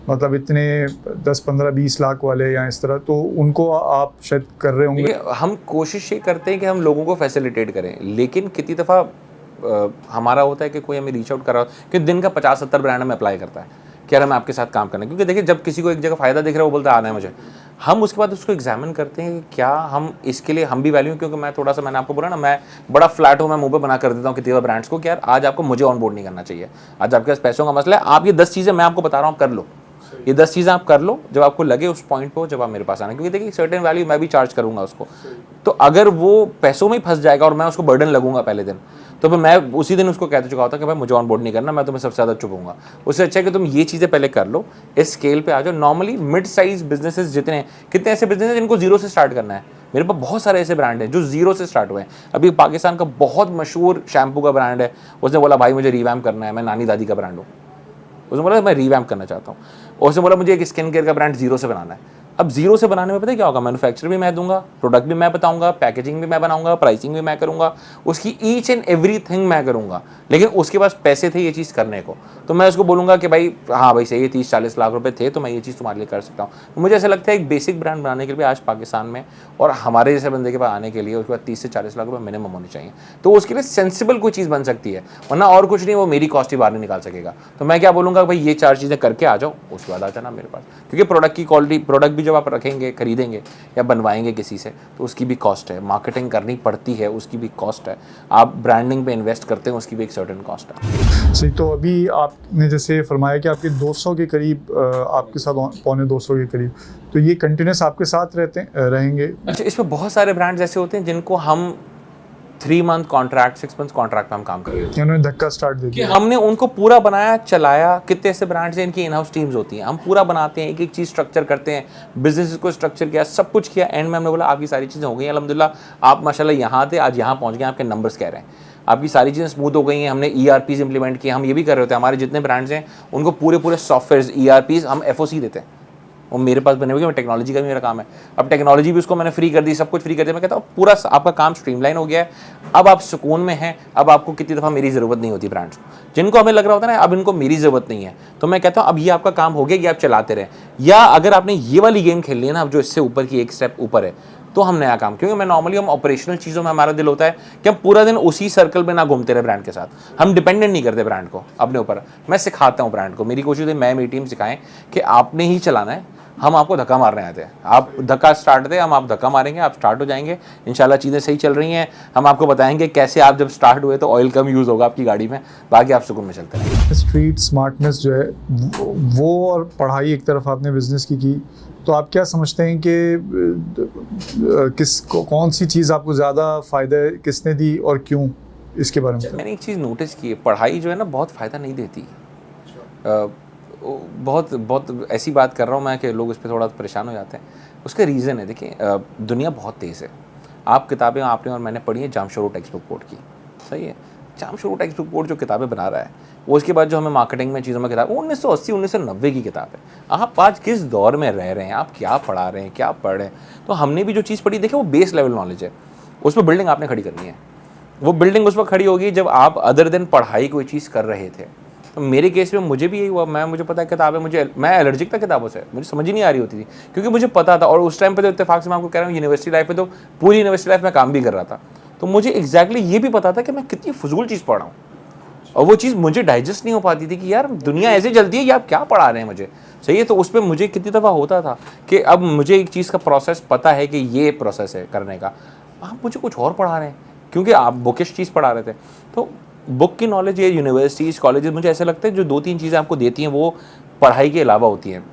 मतलब इतने 10, 15, 20 लाख वाले या इस तरह, तो उनको आप शायद कर रहे होंगे। हम कोशिश ये करते हैं कि हम लोगों को फैसिलिटेट करें, लेकिन कितनी दफ़ा हमारा होता है कि कोई हमें रीच आउट कर रहा हो कि दिन का 50-70 ब्रांड में अप्लाई करता है कि यार हम आपके साथ काम करना है। क्योंकि देखिए जब किसी को एक जगह फ़ायदा दिख रहा है वो बोलता है आना है मुझे, हम उसके बाद उसको एग्जामिन करते हैं कि क्या हम इसके लिए हम भी वैल्यू, क्योंकि मैं थोड़ा सा, मैंने आपको बोला ना, मैं बड़ा फ्लैट हूँ, मैं मुंह पे बना कर देता हूँ कितनी बार ब्रांड्स को कि यार आज आपको मुझे ऑन बोर्ड नहीं करना चाहिए, आज आपके पास पैसों का मसला है, आप ये 10 चीज़ें मैं आपको बता रहा हूँ कर लो, ये 10 चीज़ें आप कर लो, जब आपको लगे उस पॉइंट पे, जब आप मेरे पास आना। क्योंकि देखिए सर्टेन वैल्यू मैं भी चार्ज करूँगा उसको, तो अगर वो पैसों में ही फंस जाएगा और मैं उसको बर्डन लगूंगा पहले दिन, तो फिर मैं उसी दिन उसको कह चुका होता कि भाई मुझे ऑन बोर्ड नहीं करना, मैं तुम्हें सबसे ज़्यादा चुपूंगा। उससे अच्छा है कि तुम ये चीज़ें पहले कर लो, इस स्केल पे आ जाओ। नॉर्मली मिड साइज बिजनेसेस जितने, कितने ऐसे बिजनेस हैं जिनको जीरो से स्टार्ट करना है, मेरे पास बहुत सारे ऐसे ब्रांड हैं जो जीरो से स्टार्ट हुए हैं। अभी पाकिस्तान का बहुत मशहूर शैम्पू का ब्रांड है, उसने बोला भाई मुझे रिवैम्प करना है, मैं नानी दादी का ब्रांड हूँ, उसने बोला मैं रिवैम्प करना चाहता हूँ। उसने बोला मुझे एक स्किन केयर का ब्रांड जीरो से बनाना है। अब जीरो से बनाने में पता है क्या होगा, मैन्युफैक्चर भी मैं दूंगा, प्रोडक्ट भी मैं बताऊंगा, पैकेजिंग भी मैं बनाऊंगा, प्राइसिंग भी मैं करूंगा, उसकी ईच एंड एवरीथिंग मैं करूंगा। लेकिन उसके पास पैसे थे ये चीज़ करने को, तो मैं उसको बोलूंगा कि भाई हाँ भाई सही है, 30-40 लाख रुपए थे तो मैं ये चीज़ तुम्हारे लिए कर सकता हूँ। तो मुझे ऐसा लगता है एक बेसिक ब्रांड बनाने के लिए आज पाकिस्तान में और हमारे जैसे बंदे के पास आने के लिए उसके बाद 30 से 40 लाख रुपए मिनिमम होने चाहिए। तो उसके लिए सेंसिबल कोई चीज़ बन सकती है, वरना और कुछ नहीं, वो मेरी कॉस्ट ही बाहर नहीं निकाल सकेगा। तो मैं क्या बोलूँगा भाई ये 4 चीज़ें करके आ जाओ, उसके बाद आ जाना मेरे पास। क्योंकि प्रोडक्ट की क्वालिटी, प्रोडक्ट भी जब आप रखेंगे, खरीदेंगे या बनवाएंगे किसी से, तो उसकी भी कॉस्ट है, मार्केटिंग करनी पड़ती है, उसकी भी कॉस्ट है, आप ब्रांडिंग पे इन्वेस्ट करते हैं, उसकी भी एक सर्टेन कॉस्ट है। सही। तो अभी आपने जैसे फरमाया कि आपके 200 के करीब, आपके साथ पौने 200 के करीब, तो ये कंटिन्यूस आपके साथ रहेंगे? अच्छा, इसमें बहुत सारे ब्रांड्स ऐसे होते हैं जिनको हम 3 मंथ कॉन्ट्रैक्ट, 6 मंथ कॉन्ट्रैक्ट में हम काम कर रहे हैं। उन्होंने धक्का स्टार्ट दे दिया, हमने उनको पूरा बनाया, चलाया। कितने ऐसे ब्रांड्स हैं इनकी इन हाउस टीम्स होती हैं, हम पूरा बनाते हैं, एक एक चीज़ स्ट्रक्चर करते हैं, बिजनेस को स्ट्रक्चर किया, सब कुछ किया। एंड में हमने बोला आपकी सारी चीज़ें हो गई अल्हम्दुलिल्लाह, आप माशाल्लाह यहाँ थे, आज यहाँ पहुँच गए, आपके नंबर्स कह रहे हैं, आपकी सारी चीज़ें स्मूथ हो गई हैं। हमने ERPs इंप्लीमेंट किए, हम ये भी कर रहे होते हैं, हमारे जितने ब्रांड्स हैं उनको पूरे सॉफ्टवेयर ERPs हम FOC देते हैं, वो मेरे पास बने हुए, मैं टेक्नोलॉजी का भी मेरा काम है। अब टेक्नोलॉजी भी उसको मैंने फ्री कर दी, सब कुछ फ्री कर दिया। मैं कहता हूँ पूरा आपका काम स्ट्रीमलाइन हो गया है, अब आप सुकून में हैं। अब आपको कितनी दफ़ा मेरी ज़रूरत नहीं होती ब्रांड्स को, जिनको हमें लग रहा होता है ना अब इनको मेरी ज़रूरत नहीं है, तो मैं कहता हूँ अब ये आपका काम हो गया कि आप चलाते रहें। या अगर आपने ये वाली गेम खेल ली है ना, अब जो इससे ऊपर की एक स्टेप ऊपर है, तो हम नया काम, क्योंकि मैं नॉर्मली हम ऑपरेशनल चीज़ों में हमारा दिल होता है कि हम पूरा दिन उसी सर्कल में ना घूमते रहे ब्रांड के साथ, हम डिपेंडेंट नहीं करते ब्रांड को अपने ऊपर। मैं सिखाता हूँ ब्रांड को, मेरी कोशिश है मैं, मेरी टीम सिखाएं कि आपने ही चलाना है, हम आपको धक्का मारने आते हैं। आप धक्का स्टार्ट दे, हम आप धक्का मारेंगे, आप स्टार्ट हो जाएंगे, इंशाल्लाह चीज़ें सही चल रही हैं, हम आपको बताएंगे कैसे आप जब स्टार्ट हुए तो ऑयल कम यूज़ होगा आपकी गाड़ी में, बाकी आप सुकून में चलते रहेंगे। स्ट्रीट स्मार्टनेस जो है वो और पढ़ाई एक तरफ आपने बिजनेस की, तो आप क्या समझते हैं कि कौन सी चीज़ आपको ज़्यादा फ़ायदा किसने दी और क्यों, इसके बारे में? मैंने एक चीज़ नोटिस की है, पढ़ाई जो है ना बहुत फ़ायदा नहीं देती। बहुत ऐसी बात कर रहा हूँ मैं कि लोग इस पर थोड़ा परेशान हो जाते हैं। उसका रीज़न है, देखिए दुनिया बहुत तेज़ है। आप किताबें आपने और मैंने पढ़ी है जामशोरो टेक्स्ट बुक बोर्ड की, सही है। जामशोरो टेक्स्ट बुक बोर्ड जो किताबें बना रहा है, वो उसके बाद जो हमें मार्केटिंग में चीज़ों में किताब, 1980-1990 की किताब है। आप आज किस दौर में रह रहे हैं, आप क्या पढ़ा रहे हैं, क्या पढ़ रहे हैं। तो हमने भी जो चीज़ पढ़ी, देखिए वो बेस लेवल नॉलेज है, उस पर बिल्डिंग आपने खड़ी करनी है। वो बिल्डिंग उस वक्त खड़ी होगी जब आप अदर देन पढ़ाई कोई चीज़ कर रहे थे। तो मेरे केस में मुझे भी यही हुआ, मुझे पता है किताब है, मैं एलर्जिक था किताबों से, मुझे समझ ही नहीं आ रही होती थी, क्योंकि मुझे पता था। और उस टाइम पे तो इत्तेफाक से मैं आपको कह रहा हूँ, यूनिवर्सिटी लाइफ में तो पूरी यूनिवर्सिटी लाइफ में काम भी कर रहा था, तो मुझे एग्जैक्टली ये भी पता था कि मैं कितनी फजूल चीज़ पढ़ रहा हूँ, और वो चीज़ मुझे डाइजेस्ट नहीं हो पाती थी कि यार दुनिया ऐसे चलती है कि आप क्या पढ़ा रहे हैं मुझे, सही है। तो उस पर मुझे कितनी दफ़ा होता था कि अब मुझे एक चीज़ का प्रोसेस पता है कि ये प्रोसेस है करने का, आप मुझे कुछ और पढ़ा रहे हैं, क्योंकि आप बुकिश चीज़ पढ़ा रहे थे। तो बुक की नॉलेज, ये यूनिवर्सिटीज़ कॉलेजेस, मुझे ऐसा लगता है जो 2-3 चीज़ें आपको देती हैं वो पढ़ाई के अलावा होती हैं,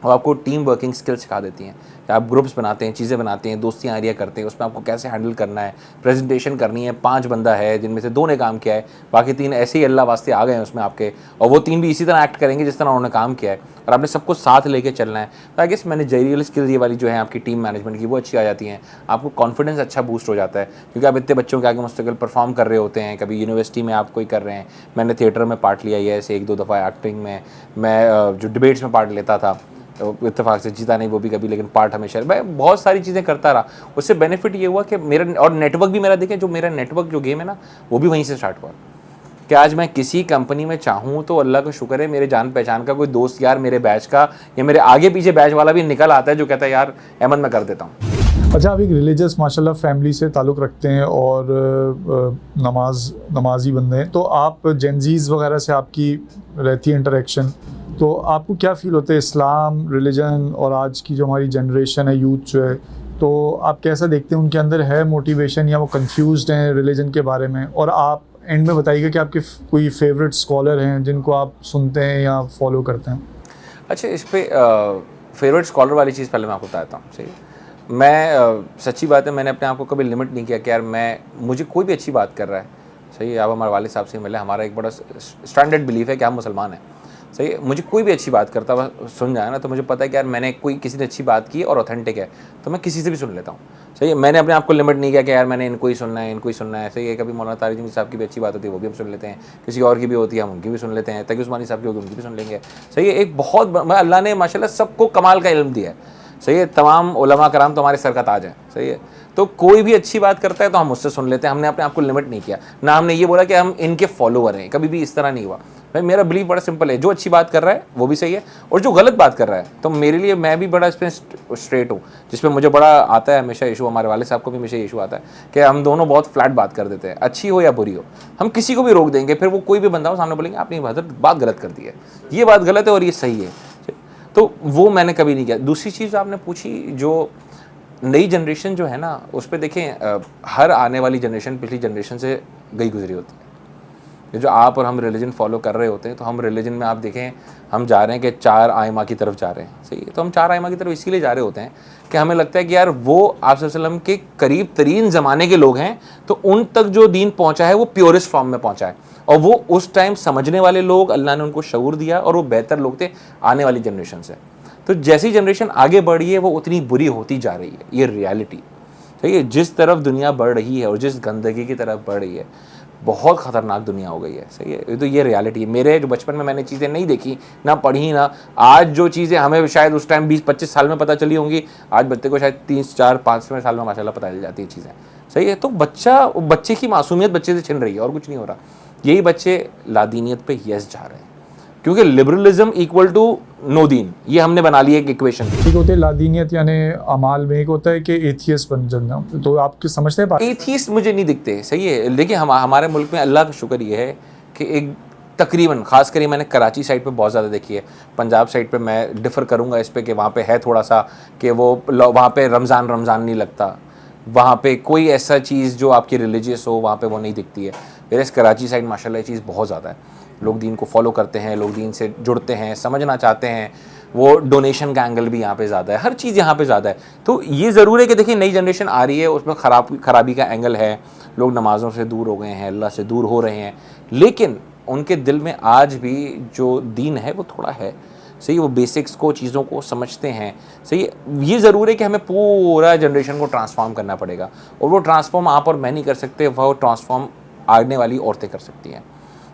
और आपको टीम वर्किंग स्किल सिखा देती हैं। आप ग्रुप्स बनाते हैं, चीज़ें बनाते हैं, दोस्तियाँ एरिया करते हैं, उसमें आपको कैसे हैंडल करना है, प्रेजेंटेशन करनी है। 5 बंदा है जिनमें से 2 ने काम किया है, बाकी 3 ऐसे ही अल्लाह वास्ते आ गए हैं उसमें आपके, और वो 3 भी इसी तरह एक्ट करेंगे जिस तरह उन्होंने काम किया है, और आपने सबको साथ लेके चलना है। तो आई गेस मैनेजरियल स्किल्स ये वाली जो है आपकी टीम मैनेजमेंट की, वो अच्छी आ जाती हैं। आपको कॉन्फिडेंस अच्छा बूस्ट हो जाता है, क्योंकि आप इतने बच्चों के आगे मुस्तकिल परफॉर्म कर रहे होते हैं। कभी यूनिवर्सिटी में आप कोई कर रहे हैं, मैंने थिएटर में पार्ट लिया है ऐसे 1-2 दफ़ा, एक्टिंग में मैं जो डिबेट्स में पार्ट लेता था, तो इत्तेफाक से जीता नहीं वो भी कभी, लेकिन पार्ट हमेशा, मैं बहुत सारी चीज़ें करता रहा। उससे बेनिफिट ये हुआ कि मेरा, और नेटवर्क भी मेरा, देखें जो मेरा नेटवर्क जो गेम है ना, वो भी वहीं से स्टार्ट हुआ कि आज मैं किसी कंपनी में चाहूँ तो अल्लाह का शुक्र है मेरे जान पहचान का कोई दोस्त यार मेरे बैच का या मेरे आगे पीछे बैच वाला भी निकल आता है जो कहता है यार अहमद मैं कर देता हूँ। अच्छा, आप एक रिलीजियस माशाल्लाह फैमिली से ताल्लुक़ रखते हैं और नमाजी बंदे हैं, तो आप जेनजीज वगैरह से आपकी रहती है इंटरेक्शन, तो आपको क्या फ़ील होता है इस्लाम, रिलीजन और आज की जो हमारी जनरेशन है, यूथ जो है, तो आप कैसा देखते हैं, उनके अंदर है मोटिवेशन या वो कंफ्यूज्ड हैं रिलीजन के बारे में? और आप एंड में बताइएगा कि आपके कोई फेवरेट स्कॉलर हैं जिनको आप सुनते हैं या फॉलो करते हैं? अच्छा, इस पर फेवरेट स्कॉलर वाली चीज़ पहले मैं आपको बताता हूँ, सही है। मैं सच्ची बात है, मैंने अपने आप को कभी लिमिट नहीं किया कि यार मुझे कोई भी अच्छी बात कर रहा है, सही है। आप हमारे वालिद साहब से मिले, हमारा एक बड़ा स्टैंडर्ड बिलीफ है कि हम मुसलमान हैं, सही है। मुझे कोई भी अच्छी बात करता हुआ सुन जाए ना, तो मुझे पता है कि यार मैंने किसी ने अच्छी बात की और ऑथेंटिक है, तो मैं किसी से भी सुन लेता हूँ, सही है। मैंने अपने आप को लिमिट नहीं किया कि यार मैंने इनको ही सुनना है, सही है। कभी मौलाना तारिक साहब की भी अच्छी बात होती है, वो भी हम सुन लेते हैं, किसी और की भी होती है हम उनकी भी सुन लेते हैं, तकी उस्मानी साहब की होगी उनकी भी सुन लेंगे, सही है। एक बहुत अल्लाह ने माशाल्लाह सबको कमाल का इल्म दिया है, सही है, तमाम उलमा कराम तो हमारे सर का ताज है, सही है। तो कोई भी अच्छी बात करता है तो हम उससे सुन लेते हैं, हमने अपने आप को लिमिट नहीं किया, ना हमने ये बोला कि हम इनके फॉलोअर हैं, कभी भी इस तरह नहीं हुआ। भाई मेरा बिलीव बड़ा सिंपल है, जो अच्छी बात कर रहा है वो भी सही है, और जो गलत बात कर रहा है तो मेरे लिए मैं भी बड़ा इसमें स्ट्रेट हूँ, जिसमें मुझे बड़ा आता है हमेशा इशू, हमारे वाले साहब को भी हमेशा इशू आता है कि हम दोनों बहुत फ्लैट बात कर देते हैं, अच्छी हो या बुरी हो, हम किसी को भी रोक देंगे, फिर वो कोई भी बंदा हो सामने बोलेंगे आपने बात गलत कर दी है, ये बात गलत है और ये सही है। तो वो मैंने कभी नहीं किया। दूसरी चीज़ आपने पूछी, जो नई जनरेशन जो है ना, उस पर देखें, हर आने वाली जनरेशन पिछली जनरेशन से गई गुजरी होती है। ये जो आप और हम रिलीजन फॉलो कर रहे होते हैं, तो हम रिलीजन में आप देखें हम जा रहे हैं कि 4 आइमा की तरफ जा रहे हैं, सही है। तो हम 4 आइमा की तरफ इसीलिए जा रहे होते हैं कि हमें लगता है कि यार वो आप सल्लल्लाहु अलैहि वसल्लम के करीब तरीन ज़माने के लोग हैं, तो उन तक जो दीन पहुँचा है वो प्योरेस्ट फॉर्म में पहुँचा है, और वो उस टाइम समझने वाले लोग, अल्लाह ने उनको शऊर दिया और वो बेहतर लोग थे आने वाली जनरेशन से। तो जैसी जनरेशन आगे बढ़ी है वो उतनी बुरी होती जा रही है, ये रियलिटी, सही है। जिस तरफ दुनिया बढ़ रही है और जिस गंदगी की तरफ बढ़ रही है, बहुत ख़तरनाक दुनिया हो गई है, सही है। तो ये रियलिटी है। मेरे जो बचपन में मैंने चीज़ें नहीं देखी, ना पढ़ी, ना आज जो चीज़ें हमें शायद उस टाइम 20-25 साल में पता चली होंगी, आज बच्चे को शायद 3-4-5वें साल में माशाल्लाह पता चल जाती है चीज़ें, सही है। तो बच्चे की मासूमियत बच्चे से छिन रही है और कुछ नहीं हो रहा। यही बच्चे लादीनियत पे यस जा रहे हैं, क्योंकि लिबरलिज्म इक्वल टू नो दीन, ये हमने बना ली एक इक्वेशन। एक होते है लादीनियत यानी अमाल में, एक होता है कि एथियस्ट बन जाना, तो आप किस समझते हैं? एथियस्ट मुझे नहीं दिखते, सही है। देखिए हमारे मुल्क में अल्लाह का शुक्र ये है कि एक तकरीबन, खास कर मैंने कराची साइड पे बहुत ज़्यादा देखी है, पंजाब साइड पे मैं डिफ़र करूँगा इस पे कि वहाँ पे है थोड़ा सा कि वो वहाँ पे रमज़ान नहीं लगता, वहाँ पे कोई ऐसा चीज़ जो आपकी रिलीजियस हो वहाँ पे वो नहीं दिखती है। मेरे इस कराची साइड माशाल्लाह ये चीज़ बहुत ज़्यादा है, लोग दीन को फॉलो करते हैं, लोग दीन से जुड़ते हैं, समझना चाहते हैं, वो डोनेशन का एंगल भी यहाँ पे ज़्यादा है, हर चीज़ यहाँ पे ज़्यादा है। तो ये ज़रूर है कि देखिए नई जनरेशन आ रही है, उसमें खराबी का एंगल है, लोग नमाज़ों से दूर हो गए हैं, अल्लाह से दूर हो रहे हैं, लेकिन उनके दिल में आज भी जो दीन है वो थोड़ा है, सही। वो बेसिक्स को, चीज़ों को समझते हैं, सही। ये ज़रूर है कि हमें पूरा जनरेशन को ट्रांसफॉर्म करना पड़ेगा, और वो ट्रांसफॉर्म आप और मैं नहीं कर सकते, वो ट्रांसफॉर्म आने वाली औरतें कर सकती हैं,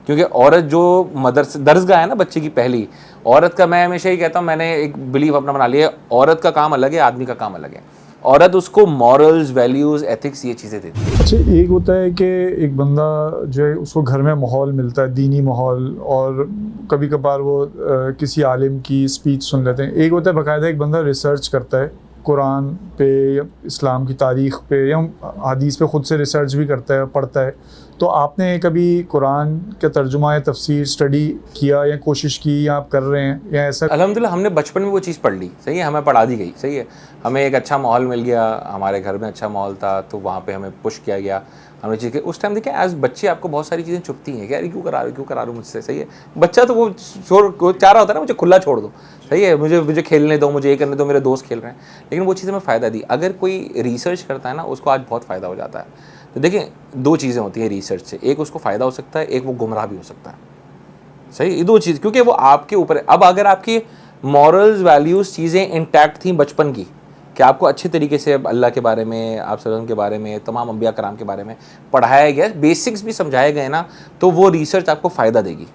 क्योंकि औरत जो दर्जगाह है ना बच्चे की पहली, औरत का मैं हमेशा ही कहता हूँ, मैंने एक बिलीव अपना बना लिया, औरत का काम अलग है, आदमी का काम अलग है। औरत उसको मॉरल्स, वैल्यूज़, एथिक्स, ये चीज़ें देती है। अच्छा, एक होता है कि एक बंदा जो है उसको घर में माहौल मिलता है, दीनी माहौल, और कभी कभार वो किसी आलिम की स्पीच सुन लेते हैं। एक होता है बाकायदा एक बंदा रिसर्च करता है कुरान पे या इस्लाम की तारीख़ पे या हदीस पे, ख़ुद से रिसर्च भी करता है, पढ़ता है। तो आपने कभी कुरान का तर्जुमा या तफसीर स्टडी किया या कोशिश की, या आप कर रहे हैं या ऐसा? अल्हम्दुलिल्लाह हमने बचपन में वो चीज़ पढ़ ली, सही है, हमें पढ़ा दी गई, सही है। हमें एक अच्छा माहौल मिल गया, हमारे घर में अच्छा माहौल था, तो वहाँ पे हमें पुश किया गया, हमने चीज़ की। उस टाइम देखिए एज बच्चे आपको बहुत सारी चीज़ें चुभती हैं कि यार क्यों करा रहे हो मुझसे, सही है। बच्चा तो वो चाह रहा होता है ना मुझे खुला छोड़ दो, सही है, मुझे खेलने दो, मुझे ये करने दो, मेरे दोस्त खेल रहे हैं, लेकिन वो चीज़ें हमें फ़ायदा दी। अगर कोई रिसर्च करता है ना, उसको आज बहुत फ़ायदा हो जाता है। तो देखिए 2 चीज़ें होती हैं रिसर्च से, एक उसको फ़ायदा हो सकता है, एक वो गुमराह भी हो सकता है, सही। ये 2 चीज़, क्योंकि वो आपके ऊपर है। अब अगर आपकी मॉरल्स, वैल्यूज़, चीज़ें इंटैक्ट थी बचपन की, कि आपको अच्छे तरीके से अल्लाह के बारे में, आप सल्लल्लाहु के बारे में, तमाम अंबिया कराम के बारे में पढ़ाया गया, बेसिक्स भी समझाए गए ना, तो वो रिसर्च आपको फ़ायदा देगी।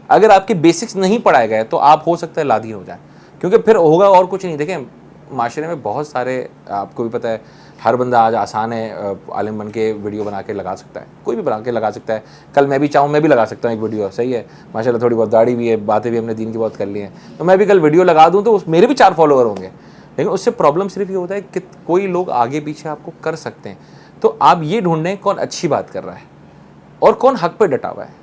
अगर आपके बेसिक्स नहीं पढ़ाए गए तो आप हो सकता है लादीन हो जाए, क्योंकि फिर होगा और कुछ नहीं। देखें माशरे में बहुत सारे, आपको भी पता है, हर बंदा आज आसान है, आलिम बन के वीडियो बना के लगा सकता है, कोई भी बना के लगा सकता है। कल मैं भी चाहूँ मैं भी लगा सकता हूँ एक वीडियो, सही है, माशाल्लाह थोड़ी बहुत दाढ़ी भी है, बातें भी हमने दीन की बहुत कर ली हैं, तो मैं भी कल वीडियो लगा दूँ तो मेरे भी 4 फॉलोअर होंगे। लेकिन उससे प्रॉब्लम सिर्फ ये होता है कि कोई लोग आगे पीछे आपको कर सकते हैं, तो आप ये ढूंढें कौन अच्छी बात कर रहा है और कौन हक पे डटा हुआ है।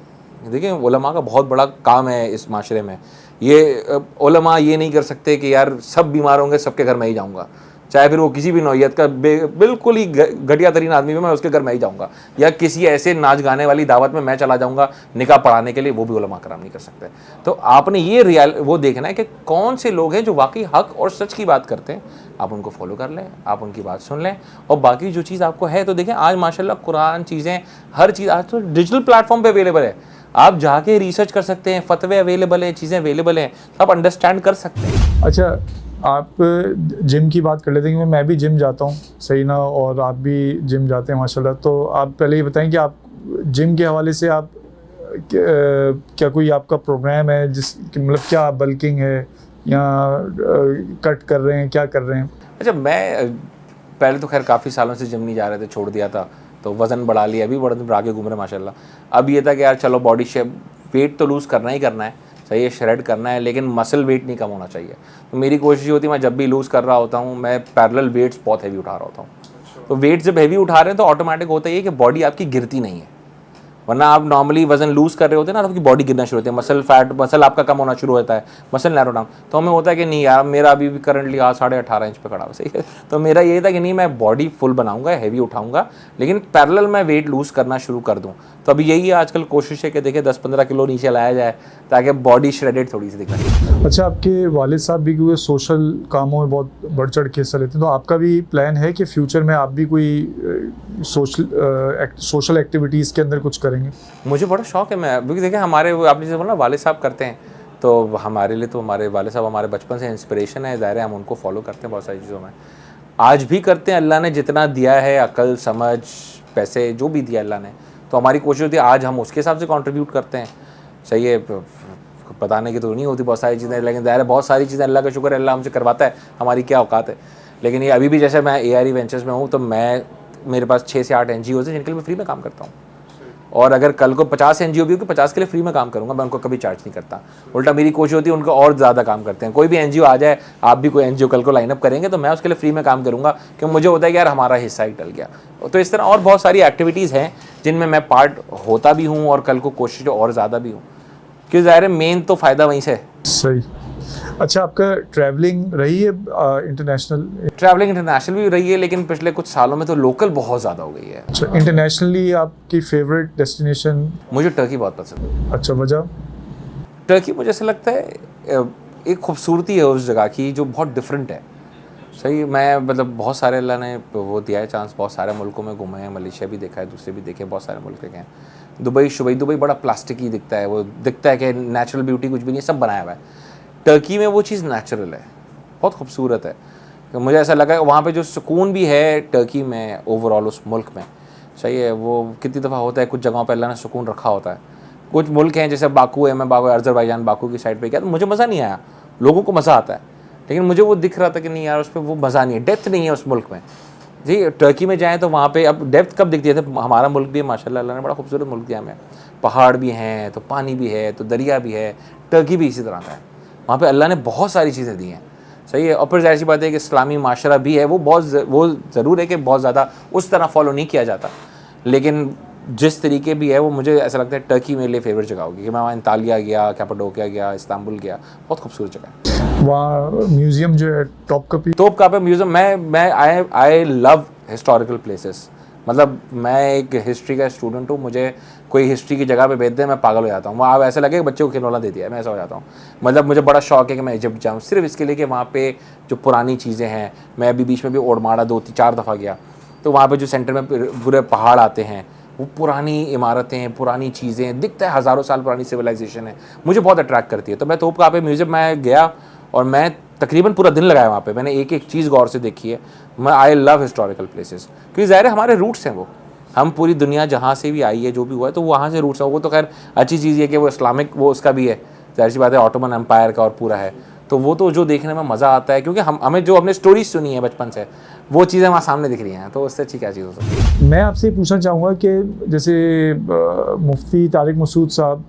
देखिए उलमा का बहुत बड़ा काम है इस माशरे में। ये उलमा ये नहीं कर सकते कि यार सब बीमार होंगे सबके घर में ही जाऊँगा, चाहे फिर वो किसी भी नौइयत का बिल्कुल ही घटिया तरीन आदमी भी, मैं उसके घर में ही जाऊँगा, या किसी ऐसे नाच गाने वाली दावत में मैं चला जाऊँगा निकाह पढ़ाने के लिए, वो भी उलमा कराम नहीं कर सकते। तो आपने ये वो देखना है कि कौन से लोग हैं जो वाकई हक और सच की बात करते हैं, आप उनको फॉलो कर लें, आप उनकी बात सुन लें, और बाकी जो चीज़ आपको है, तो देखें आज माशाल्लाह कुरान, चीज़ें, हर चीज़ आज तो डिजिटल प्लेटफॉर्म पर अवेलेबल है, आप जाके रिसर्च कर सकते हैं, फतवे अवेलेबल हैं, चीज़ें अवेलेबल हैं, तो आप अंडरस्टैंड कर सकते हैं। अच्छा, आप जिम की बात कर लेते हैं, क्योंकि मैं भी जिम जाता हूँ, सही ना, और आप भी जिम जाते हैं माशाल्लाह। तो आप पहले ये बताएं कि आप जिम के हवाले से आप क्या कोई आपका प्रोग्राम है, जिस मतलब क्या बल्किंग है या कट कर रहे हैं, क्या कर रहे हैं? अच्छा, मैं पहले तो खैर काफ़ी सालों से जिम नहीं जा रहे थे, छोड़ दिया था, तो वज़न बढ़ा लिया, अभी बढ़ा के घूम रहे माशाल्लाह। अब ये था कि यार चलो बॉडी शेप, वेट तो लूज़ करना ही करना है, सही है, श्रेड करना है, लेकिन मसल वेट नहीं कम होना चाहिए। तो मेरी कोशिश होती है, मैं जब भी लूज़ कर रहा होता हूँ, मैं पैरेलल वेट्स बहुत हैवी उठा रहा होता हूँ। तो वेट जब हैवी उठा रहे हैं तो ऑटोमेटिक होता है कि बॉडी आपकी गिरती नहीं है, वरना आप नॉर्मली वजन लूज कर रहे होते हैं ना तो आपकी बॉडी गिरना शुरू होती है, मसल आपका कम होना शुरू होता है, मसल नैरो डाउन। तो हमें होता है कि नहीं यार, मेरा अभी भी करंटली 18.5 इंच पे खड़ा हुआ, सही है। तो मेरा ये था कि नहीं, मैं बॉडी फुल बनाऊंगा, हैवी उठाऊंगा, लेकिन पैरेलल मैं वेट लूज करना शुरू कर दूँ। तो अभी यही है आजकल कोशिश है कि देखिए 10-15 किलो नीचे लाया जाए ताकि बॉडी श्रेडेड थोड़ी सी दिखे। अच्छा, आपके वालिद साहब भी क्योंकि सोशल कामों में बहुत बढ़ चढ़ के हिस्सा लेते हैं, तो आपका भी प्लान है कि फ्यूचर में आप भी कोई सोशल एक्टिविटीज़ के अंदर कुछ करेंगे? मुझे बड़ा शौक है, मैं क्योंकि देखिए हमारे आपने जैसे बोला वालिद साहब करते हैं, तो हमारे लिए तो हमारे वालिद साहब हमारे बचपन से इंस्पिरेशन है, ज़ाहिर है हम उनको फॉलो करते हैं बहुत सारी चीज़ों में, आज भी करते हैं। अल्लाह ने जितना दिया है, अकल, समझ, पैसे, जो भी दिया अल्लाह ने, तो हमारी कोशिश होती है आज हम उसके हिसाब से कंट्रीब्यूट करते हैं, सही है। बताने की तो नहीं होती बहुत सारी चीज़ें, लेकिन ज़ाहिर है बहुत सारी चीज़ें अल्लाह का शुक्र है, अल्लाह हमसे करवाता है, हमारी क्या औकात है। लेकिन ये अभी भी जैसे मैं ARE वेंचर्स में हूँ, तो मेरे पास 6 से 8 NGOs हैं जिनके लिए मैं फ्री में काम करता हूँ, और अगर कल को 50 NGO भी हो कि 50 के लिए फ्री में काम करूँगा, मैं उनको कभी चार्ज नहीं करता। उल्टा मेरी कोशिश होती है उनको और ज़्यादा काम करते हैं। कोई भी NGO आ जाए, आप भी कोई NGO कल को लाइनअप करेंगे तो मैं उसके लिए फ्री में काम करूँगा, क्योंकि मुझे होता है कि यार हमारा हिस्सा ही टल गया। तो इस तरह और बहुत सारी एक्टिविटीज़ हैं जिनमें मैं पार्ट होता भी हूँ और कल को कोशिश और ज़्यादा भी हूँ, क्योंकि ज़ाहिर है मेन तो फ़ायदा वहीं से है। सही। अच्छा, आपका ट्रैवलिंग रही है इंटरनेशनल? ट्रैवलिंग इंटरनेशनल भी रही है, लेकिन पिछले कुछ सालों में तो लोकल बहुत ज़्यादा हो गई है। अच्छा, इंटरनेशनली आपकी फेवरेट डेस्टिनेशन? मुझे टर्की बहुत पसंद है। अच्छा, वजह? टर्की मुझे ऐसा लगता है एक खूबसूरती है उस जगह की जो बहुत डिफरेंट है, सही। मैं मतलब बहुत सारे अल्लाह ने वो दिया है चांस, बहुत सारे मुल्कों में घूमे हैं, मलेशिया भी देखा है, दूसरे भी देखे, बहुत सारे मुल्क देखे हैं। दुबई बड़ा प्लास्टिक ही दिखता है, वो दिखता है कि नेचुरल ब्यूटी कुछ भी नहीं, सब बनाया हुआ है। टर्की में वो चीज़ नेचुरल है, बहुत खूबसूरत है। तो मुझे ऐसा लगा वहाँ पे जो सुकून भी है टर्की में, ओवरऑल उस मुल्क में, सही है। वो कितनी दफ़ा होता है कुछ जगहों पे अल्लाह ने सुकून रखा होता है। कुछ मुल्क हैं जैसे बाकू है, मैं अज़रबैजान बाकू की साइड पे गया तो मुझे मज़ा नहीं आया, लोगों को मज़ा आता है, लेकिन मुझे वो दिख रहा था कि नहीं यार उस पर वो मज़ा नहीं है, डेप्थ नहीं है उस मुल्क में। जी, टर्की में जाएँ तो वहाँ पे अब डेप्थ कब दिखती है? तो हमारा मुल्क भी है माशाल्लाह, अल्लाह ने बड़ा खूबसूरत मुल्क दिया हमें, पहाड़ भी हैं, तो पानी भी है, तो दरिया भी है। टर्की भी इसी तरह का है, वहाँ पे अल्लाह ने बहुत सारी चीज़ें दी हैं, सही है। और फिर जाहिर सी बात है कि इस्लामी माशरा भी है, वो ज़रूर है कि बहुत ज़्यादा उस तरह फॉलो नहीं किया जाता, लेकिन जिस तरीके भी है वो मुझे ऐसा लगता है टर्की मेरे लिए फेवरेट जगह होगी कि मैं वहाँ अंतालिया गया, कैपाडोकिया गया, इस्तांबुल गया, बहुत खूबसूरत जगह है। वहाँ म्यूज़ियम जो है तोपकापी म्यूज़ियम, मैं आई लव हिस्टोरिकल प्लेसेस। मतलब मैं एक हिस्ट्री का स्टूडेंट हूँ, मुझे कोई हिस्ट्री की जगह पे भेज दे मैं पागल हो जाता हूँ। वहाँ ऐसा लगे कि बच्चे को खिलौना दे दिया, मैं ऐसा हो जाता हूँ। मतलब मुझे बड़ा शौक है कि मैं इजिप्ट जाऊँ सिर्फ इसके लिए कि वहाँ पे जो पुरानी चीज़ें हैं, मैं अभी बीच में भी ओडमाड़ा 2-4 दफ़ा गया, तो वहाँ पे जो सेंटर में पूरे पहाड़ आते हैं, वो पुरानी इमारतें, पुरानी चीज़ें, दिखता है हज़ारों साल पुरानी सिविलाइजेशन है, मुझे बहुत अट्रैक्ट करती है। तो मैं तोपकापी म्यूज़ियम में गया और मैं तकरीबन पूरा दिन लगाया वहाँ पे, मैंने एक एक चीज़ गौर से देखी है। मैं आई लव हिस्टोरिकल प्लेसेस, क्योंकि ज़ाहिर है हमारे रूट्स हैं वो, हम पूरी दुनिया जहाँ से भी आई है, जो भी हुआ है, तो वहाँ से रूट्स है। वो तो खैर अच्छी चीज़ है कि वो इस्लामिक वो उसका भी है, ज़ाहिर सी बात है, ऑटोमन एम्पायर का और पूरा है, तो वो तो जो देखने में मज़ा आता है, क्योंकि हमें जो हमने स्टोरीज सुनी है बचपन से, वो चीज़ें वहाँ सामने दिख रही हैं, तो उससे अच्छी क्या चीज़ हो सकती है। मैं आपसे पूछना चाहूँगा कि जैसे मुफ्ती तारिक मसूद साहब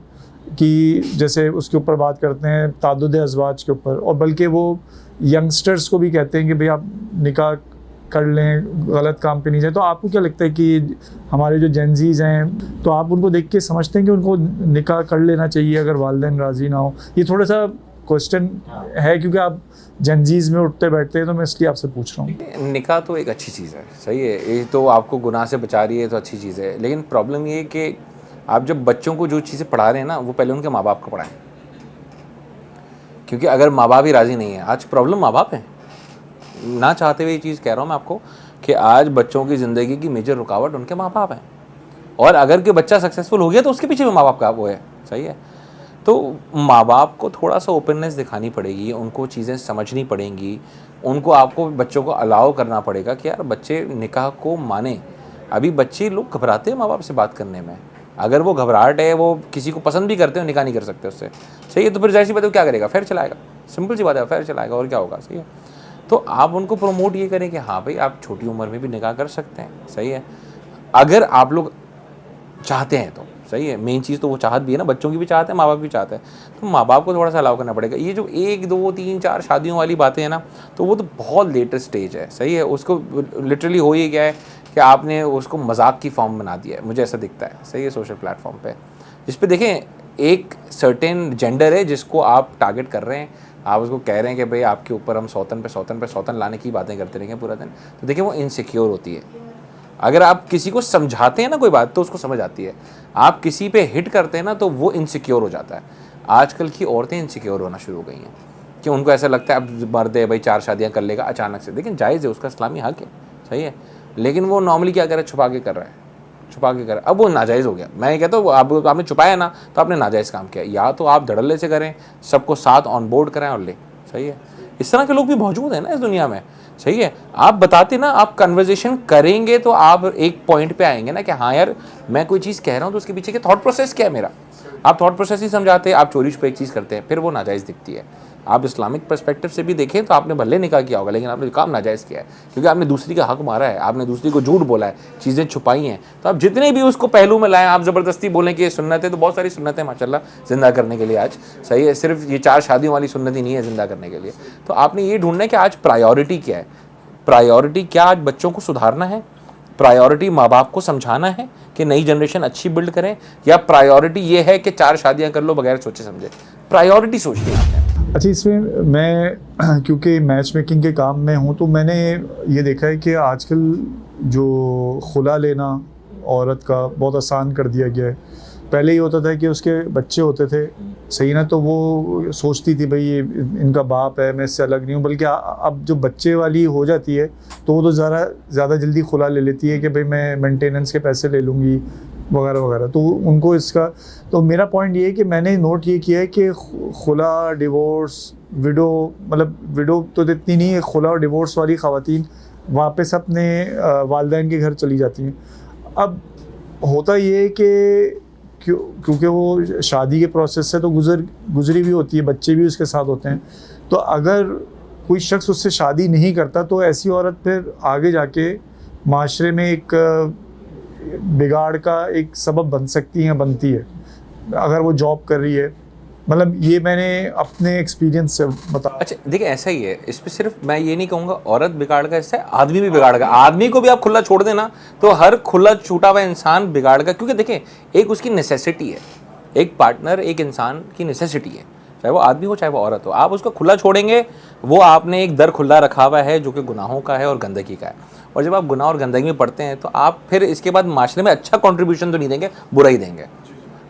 की जैसे उसके ऊपर बात करते हैं, ताद्दुद अज़वाज के ऊपर, और बल्कि वो यंगस्टर्स को भी कहते हैं कि भाई आप निकाह कर लें, गलत काम पे नहीं जाए। तो आपको क्या लगता है कि हमारे जो जेनजीज़ हैं, तो आप उनको देख के समझते हैं कि उनको निकाह कर लेना चाहिए अगर वालिदैन राज़ी ना हो? ये थोड़ा सा क्वेश्चन है क्योंकि आप जेनजीज़ में उठते बैठते हैं, तो मैं इसलिए आपसे पूछ रहा हूँ। निकाह तो एक अच्छी चीज़ है, सही है, ये तो आपको गुनाह से बचा रही है, तो अच्छी चीज़ है। लेकिन प्रॉब्लम ये है कि आप जब बच्चों को जो चीज़ें पढ़ा रहे हैं ना, वो पहले उनके माँ बाप को पढ़ाएं, क्योंकि अगर माँ बाप ही राज़ी नहीं है, आज प्रॉब्लम माँ बाप है, ना चाहते हुए ये चीज़ कह रहा हूँ मैं आपको कि आज बच्चों की ज़िंदगी की मेजर रुकावट उनके माँ बाप हैं। और अगर कि बच्चा सक्सेसफुल हो गया तो उसके पीछे भी माँ बाप का वो है, सही है। तो माँ बाप को थोड़ा सा ओपननेस दिखानी पड़ेगी, उनको चीज़ें समझनी पड़ेंगी, उनको आपको बच्चों को अलाउ करना पड़ेगा कि यार बच्चे निकाह को माने। अभी बच्चे लोग घबराते हैं माँ बाप से बात करने में, अगर वो घबराहट है, वो किसी को पसंद भी करते हो, निकाह नहीं कर सकते उससे, सही है, तो फिर जाहिर सी बात है क्या करेगा, फिर चलाएगा। सिंपल सी बात है, अफेयर चलाएगा और क्या होगा, सही है। तो आप उनको प्रमोट ये करें कि हाँ भाई आप छोटी उम्र में भी निकाह कर सकते हैं, सही है, अगर आप लोग चाहते हैं तो, सही है। मेन चीज़ तो वो चाहत भी है ना, बच्चों की भी चाहते हैं, माँ बाप भी चाहते हैं, तो माँ बाप को थोड़ा सा अलाउ करना पड़ेगा। ये जो 1 2 3 4 शादियों वाली बातें हैं ना, तो वो तो बहुत लेटेस्ट स्टेज है, सही है। उसको लिटरली हो ही गया है कि आपने उसको मजाक की फॉर्म बना दिया है, मुझे ऐसा दिखता है, सही है, सोशल प्लेटफॉर्म पे, जिस पे देखें एक सर्टेन जेंडर है जिसको आप टारगेट कर रहे हैं, आप उसको कह रहे हैं कि भाई आपके ऊपर हम सौतन लाने की बातें करते रहेंगे पूरा दिन, तो देखिए वो इनसिक्योर होती है। अगर आप किसी को समझाते हैं ना कोई बात, तो उसको समझ आती है। आप किसी पे हिट करते हैं ना, तो वो इनसिक्योर हो जाता है। आजकल की औरतें इनसिक्योर होना शुरू हो गई हैं कि उनको ऐसा लगता है अब मर्द है भाई 4 शादियां कर लेगा अचानक से, लेकिन जायज़ है, उसका इस्लामी हक है, सही है, लेकिन वो नॉर्मली क्या कर रहा है, छुपा के कर रहा है, छुपा के कर रहा है। अब वो नाजायज़ हो गया। मैं ये कहता हूँ आपने छुपाया ना, तो आपने नाजायज़ काम किया। या तो आप धड़ल्ले से करें, सबको साथ ऑन बोर्ड कराएं और ले, सही है। इस तरह के लोग भी मौजूद हैं ना इस दुनिया में, सही है। आप बताते ना, आप कन्वर्जेशन करेंगे तो आप एक पॉइंट पे आएंगे ना कि हाँ यार मैं कोई चीज़ कह रहा हूँ तो उसके पीछे के थॉट प्रोसेस क्या है मेरा। आप थॉट प्रोसेस ही समझाते हैं, आप चोरी छुपे एक चीज़ करते हैं, फिर वो नाजायज़ दिखती है। आप इस्लामिक पर्सपेक्टिव से भी देखें तो आपने भले निकाह किया होगा, लेकिन आपने काम नाजायज़ किया है, क्योंकि आपने दूसरी का हक मारा है, आपने दूसरी को झूठ बोला है, चीज़ें छुपाई हैं। तो आप जितने भी उसको पहलू में लाएं, आप ज़बरदस्ती बोलें कि ये सुन्नत है, तो बहुत सारी सुन्नत है माशाल्लाह ज़िंदा करने के लिए आज, सही है। सिर्फ ये 4 शादियों वाली सुन्नत ही नहीं है ज़िंदा करने के लिए। तो आपने ये ढूंढना है कि आज प्रायोरिटी क्या है। प्रायोरिटी क्या आज बच्चों को सुधारना है, प्रायोरिटी माँ बाप को समझाना है कि नई जनरेशन अच्छी बिल्ड करें, या प्रायोरिटी ये है कि 4 शादियां कर लो बगैर सोचे समझे। प्रायोरिटी सोचनी है। अच्छा, इसमें मैं क्योंकि मैच मेकिंग के काम में हूँ, तो मैंने ये देखा है कि आजकल जो खुला लेना औरत का बहुत आसान कर दिया गया है। पहले ये होता था कि उसके बच्चे होते थे, सही ना, तो वो सोचती थी भाई ये इनका बाप है, मैं इससे अलग नहीं हूँ। बल्कि अब जो बच्चे वाली हो जाती है तो वो तो ज़्यादा जल्दी खुला ले लेती है कि भाई मैं मेंटेनेंस के पैसे ले लूँगी वगैरह वगैरह। तो उनको इसका, तो मेरा पॉइंट ये है कि मैंने नोट ये किया है कि खुला, डिवोर्स, विडो, मतलब विडो तो इतनी नहीं है, खुला और डिवोर्स वाली ख़वातीन वापस अपने वालिदैन के घर चली जाती हैं। अब होता ये है कि क्योंकि वो शादी के प्रोसेस से तो गुजरी भी होती है, बच्चे भी उसके साथ होते हैं, तो अगर कोई शख्स उससे शादी नहीं करता तो ऐसी औरत फिर आगे जाके माशरे में एक बिगाड़ का एक सबब बन सकती है, बनती है, अगर वो जॉब कर रही है। मतलब ये मैंने अपने एक्सपीरियंस से बता। अच्छा देखिए, ऐसा ही है, इस पर सिर्फ मैं ये नहीं कहूँगा औरत बिगाड़ का हिस्सा है, आदमी भी बिगाड़ का। आदमी को भी आप खुला छोड़ देना तो हर खुला छूटा हुआ इंसान बिगाड़ का, क्योंकि देखिए एक उसकी नेसेसिटी है, एक पार्टनर एक इंसान की नेसेसिटी है, चाहे वो आदमी हो चाहे वो औरत हो। आप उसको खुला छोड़ेंगे, वो आपने एक दर खुला रखा हुआ है जो कि गुनाहों का है और गंदगी का है। और जब आप गुनाह और गंदगी में पड़ते हैं तो आप फिर इसके बाद माशरे में अच्छा कंट्रीब्यूशन तो नहीं देंगे, बुरा ही देंगे,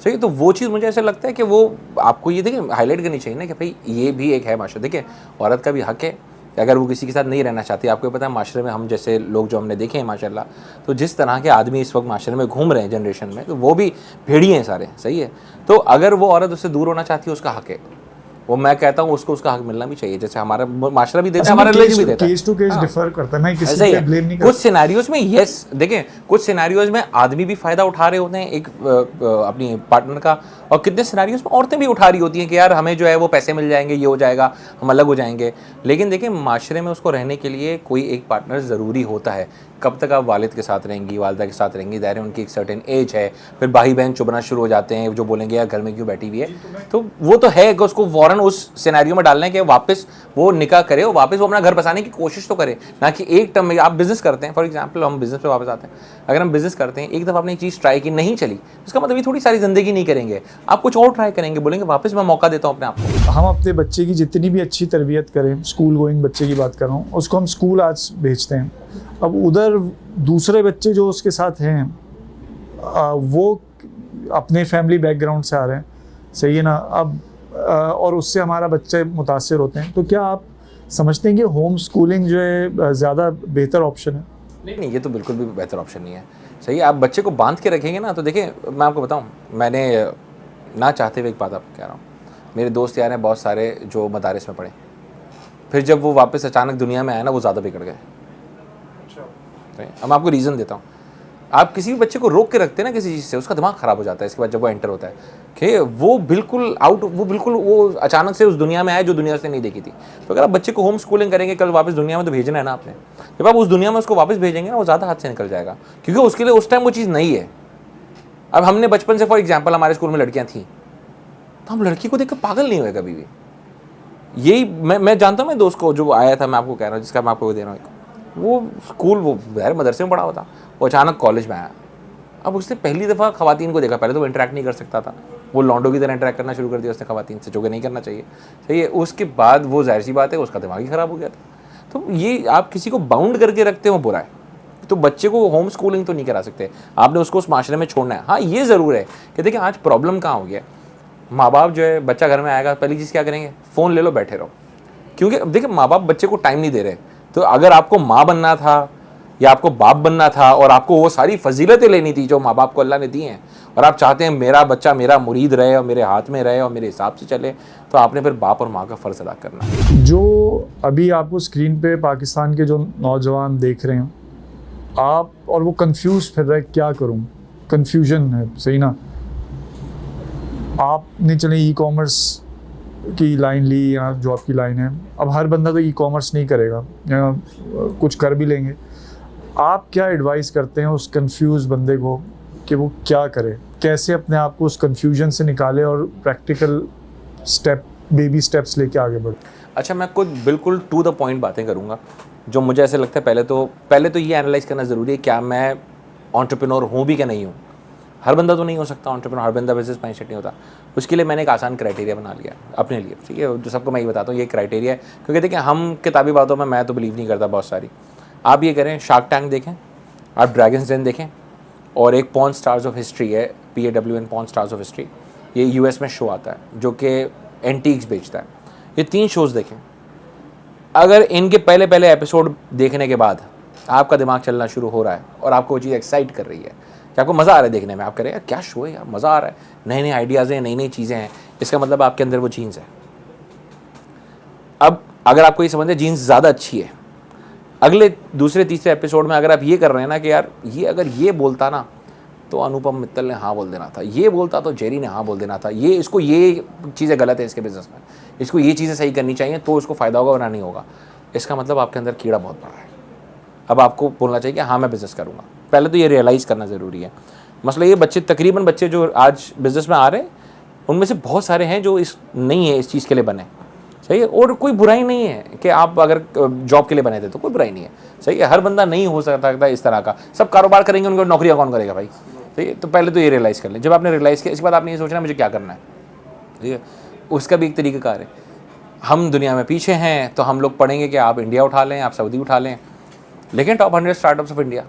सही। तो वो चीज़ मुझे ऐसा लगता है कि वो आपको ये देखिए हाईलाइट करनी चाहिए ना कि भाई ये भी एक है माशरा। देखिए औरत का भी हक है कि अगर वो किसी के साथ नहीं रहना चाहती। आपको पता है माशरे में हम जैसे लोग जो हमने देखे हैं माशाल्लाह, तो जिस तरह के आदमी इस वक्त माशरे में घूम रहे हैं जनरेशन में, तो वो भी भेड़िए हैं सारे, सही है। तो अगर वो औरत उससे दूर होना चाहती है, उसका हक है, वो मैं कहता हूँ उसको उसका हक मिलना भी चाहिए, जैसे हमारा माशरा भी देता है, हमारा रिलीजन भी देता है। केस टू केस डिफर करता है, मैं किसी पे ब्लेम नहीं करता। कुछ सिनेरियोज में यस, देखें कुछ सिनेरियोज में आदमी भी फ़ायदा उठा रहे होते हैं एक अपनी पार्टनर का, और कितने सिनेरियोज में औरतें भी उठा रही होती हैं कि यार हमें जो है वो पैसे मिल जाएंगे, ये हो जाएगा, हम अलग हो जाएंगे। लेकिन देखिए माशरे में उसको रहने के लिए कोई एक पार्टनर ज़रूरी होता है। कब तक आप वालिद के साथ रहेंगी, वालदा के साथ रहेंगी, दायरे उनकी एक सर्टेन एज है, फिर भाई बहन चुभना शुरू हो जाते हैं, जो बोलेंगे यार घर में क्यों बैठी हुई है। तो वो तो है कि उसको फ़ौरन उस सिनेरियो में डालना है कि वापस वो निकाह करे और वापस वो अपना घर बसाने की कोशिश तो करे, ना कि एक टर्म में। आप बिज़नेस करते हैं, फॉर एग्जांपल हम बिज़नेस पे वापस आते हैं, अगर हम बिज़नेस करते हैं, एक दफ़ा आपने एक चीज़ ट्राई की, नहीं चली, उसका मतलब ये थोड़ी सारी ज़िंदगी नहीं करेंगे, आप कुछ और ट्राई करेंगे, बोलेंगे वापस मैं मौका देता हूँ अपने आप को। हम अपने बच्चे की जितनी भी अच्छी तरबियत करें, स्कूल गोइंग बच्चे की बात कर रहा हूँ, उसको हम स्कूल आज भेजते हैं। अब उधर दूसरे बच्चे जो उसके साथ हैं वो अपने फैमिली बैकग्राउंड से आ रहे हैं, सही है ना। अब और उससे हमारा बच्चे मुतासिर होते हैं। तो क्या आप समझते हैं कि होम स्कूलिंग जो है ज़्यादा बेहतर ऑप्शन है? नहीं, ये तो बिल्कुल भी बेहतर ऑप्शन नहीं है, सही है। आप बच्चे को बांध के रखेंगे ना, तो देखिए मैं आपको बताऊँ, मैंने ना चाहते हुए एक बात आपको कह रहा हूँ, मेरे दोस्त यार हैं बहुत सारे जो मदारिस में पढ़े, फिर जब वो वापस अचानक दुनिया में आए ना, वो ज़्यादा बिगड़ गए। अब मैं आपको रीज़न देता हूँ। आप किसी भी बच्चे को रोक के रखते हैं ना किसी चीज़ से, उसका दिमाग ख़राब हो जाता है इसके बाद जब वो एंटर होता है कि वो बिल्कुल अचानक से उस दुनिया में आए जो दुनिया उसने नहीं देखी थी। तो अगर आप बच्चे को होम स्कूलिंग करेंगे, कल वापस दुनिया में तो भेजना है ना आपने, जब आप उस दुनिया में उसको वापस भेजेंगे ना, वो ज़्यादा हाथ से निकल जाएगा, क्योंकि उसके लिए उस टाइम वो चीज़ नहीं है। अब हमने बचपन से, फॉर एग्जाम्पल, हमारे स्कूल में लड़कियाँ थीं, तो हम लड़की को देखकर पागल नहीं हुए कभी भी। यही मैं जानता हूँ, मैं दोस्त को जो आया था, मैं आपको कह रहा हूँ, जिसका मैं आपको दे रहा हूँ, वो स्कूल, वो यार मदरसे में पढ़ा हुआ था, वो अचानक कॉलेज में आया। अब उसने पहली दफ़ा ख़वातीन को देखा, पहले तो वो इंटरेक्ट नहीं कर सकता था, वो लॉन्डो की तरह इंटरेक्ट करना शुरू कर दिया उसने ख़वातीन से, जो कि नहीं करना चाहिए, सही है। उसके बाद वो जाहिर सी बात है उसका दिमाग ही ख़राब हो गया था। तो ये आप किसी को बाउंड करके रखते हो बुरा है। तो बच्चे को होम स्कूलिंग तो नहीं करा सकते, आपने उसको उस माशरे में छोड़ना है। हाँ, ये ज़रूर है कि देखिए आज प्रॉब्लम कहाँ हो गया, माँ बाप जो है, बच्चा घर में आएगा पहली चीज़ क्या करेंगे, फ़ोन ले लो बैठे रहो, क्योंकि देखिए माँ बाप बच्चे को टाइम नहीं दे रहे। तो अगर आपको माँ बनना था या आपको बाप बनना था और आपको वो सारी फजीलतें लेनी थी जो माँ बाप को अल्लाह ने दी हैं, और आप चाहते हैं मेरा बच्चा मेरा मुरीद रहे और मेरे हाथ में रहे और मेरे हिसाब से चले, तो आपने फिर बाप और माँ का फ़र्ज़ अदा करना है। जो अभी आपको स्क्रीन पे पाकिस्तान के जो नौजवान देख रहे हैं, आप और वो कंफ्यूज फिर रहे, क्या करूं, कंफ्यूजन है, सही ना। आपने चले ई कॉमर्स की लाइन ली या जॉब की लाइन है, अब हर बंदा तो ई कॉमर्स नहीं करेगा या कुछ कर भी लेंगे। आप क्या एडवाइस करते हैं उस कंफ्यूज बंदे को कि वो क्या करे, कैसे अपने आप को उस कंफ्यूजन से निकाले और प्रैक्टिकल स्टेप, बेबी स्टेप्स लेके आगे बढ़े? अच्छा, मैं कुछ बिल्कुल टू द पॉइंट बातें करूँगा जो मुझे ऐसे लगता है। पहले तो ये एनालाइज करना ज़रूरी है क्या मैं एंटरप्रेन्योर हूँ भी क्या नहीं हूँ। हर बंदा तो नहीं हो सकता एंटरप्रेन्योर, हर बंदा बिजनेस माइंडसेट नहीं होता। उसके लिए मैंने एक आसान क्राइटेरिया बना लिया अपने लिए, ठीक है, जो सबको मैं ये बताता हूँ, ये क्राइटेरिया है। क्योंकि देखिए हम किताबी बातों में मैं तो बिलीव नहीं करता बहुत सारी। आप ये करें, शार्क टैंक देखें, आप ड्रैगन्स डेन देखें, और एक पॉर्न स्टार्स ऑफ हिस्ट्री है, PAWN, porn stars of history, ये US में शो आता है जो कि एंटीक्स बेचता है। ये 3 शोज़ देखें। अगर इनके पहले एपिसोड देखने के बाद आपका दिमाग चलना शुरू हो रहा है और आपको वो चीज़ एक्साइट कर रही है कि आपको मज़ा आ रहा है देखने में, आप कह रहे हैं क्या शो है यार, मज़ा आ रहा है, नए नए आइडियाज़ हैं, नई नई चीज़ें हैं, इसका मतलब आपके अंदर वो जीन्स है। अब अगर आपको ये समझ है जीन्स ज़्यादा अच्छी है, अगले दूसरे तीसरे एपिसोड में अगर आप ये कर रहे हैं ना कि यार ये अगर ये बोलता ना तो अनुपम मित्तल ने हाँ बोल देना था, ये बोलता तो जेरी ने हाँ बोल देना था, ये इसको ये चीज़ें गलत है इसके बिज़नेस में, इसको ये चीज़ें सही करनी चाहिए तो उसको फ़ायदा होगा वरना नहीं होगा, इसका मतलब आपके अंदर कीड़ा बहुत बड़ा है। अब आपको बोलना चाहिए कि हाँ मैं बिज़नेस करूँगा। पहले तो ये रियलाइज़ करना ज़रूरी है। मसला ये तकरीबन बच्चे जो आज बिज़नेस में आ रहे हैं उनमें से बहुत सारे हैं जो नहीं है इस चीज़ के लिए बने, सही है। और कोई बुराई नहीं है कि आप अगर जॉब के लिए बने थे तो कोई बुराई नहीं है, सही है। हर बंदा नहीं हो सकता इस तरह का, सब कारोबार करेंगे, उनको नौकरियाँ कौन करेगा भाई, सही है। तो पहले तो ये रियलाइज़ कर लें। जब आपने रियलाइज़ किया इसके बाद आपने ये सोचना मुझे क्या करना है, ठीक है, उसका भी एक तरीक़ाकार है। हम दुनिया में पीछे हैं तो हम लोग पढ़ेंगे कि आप इंडिया उठा लें, आप सऊदी उठा लें, लेकिन top 100 startups of India,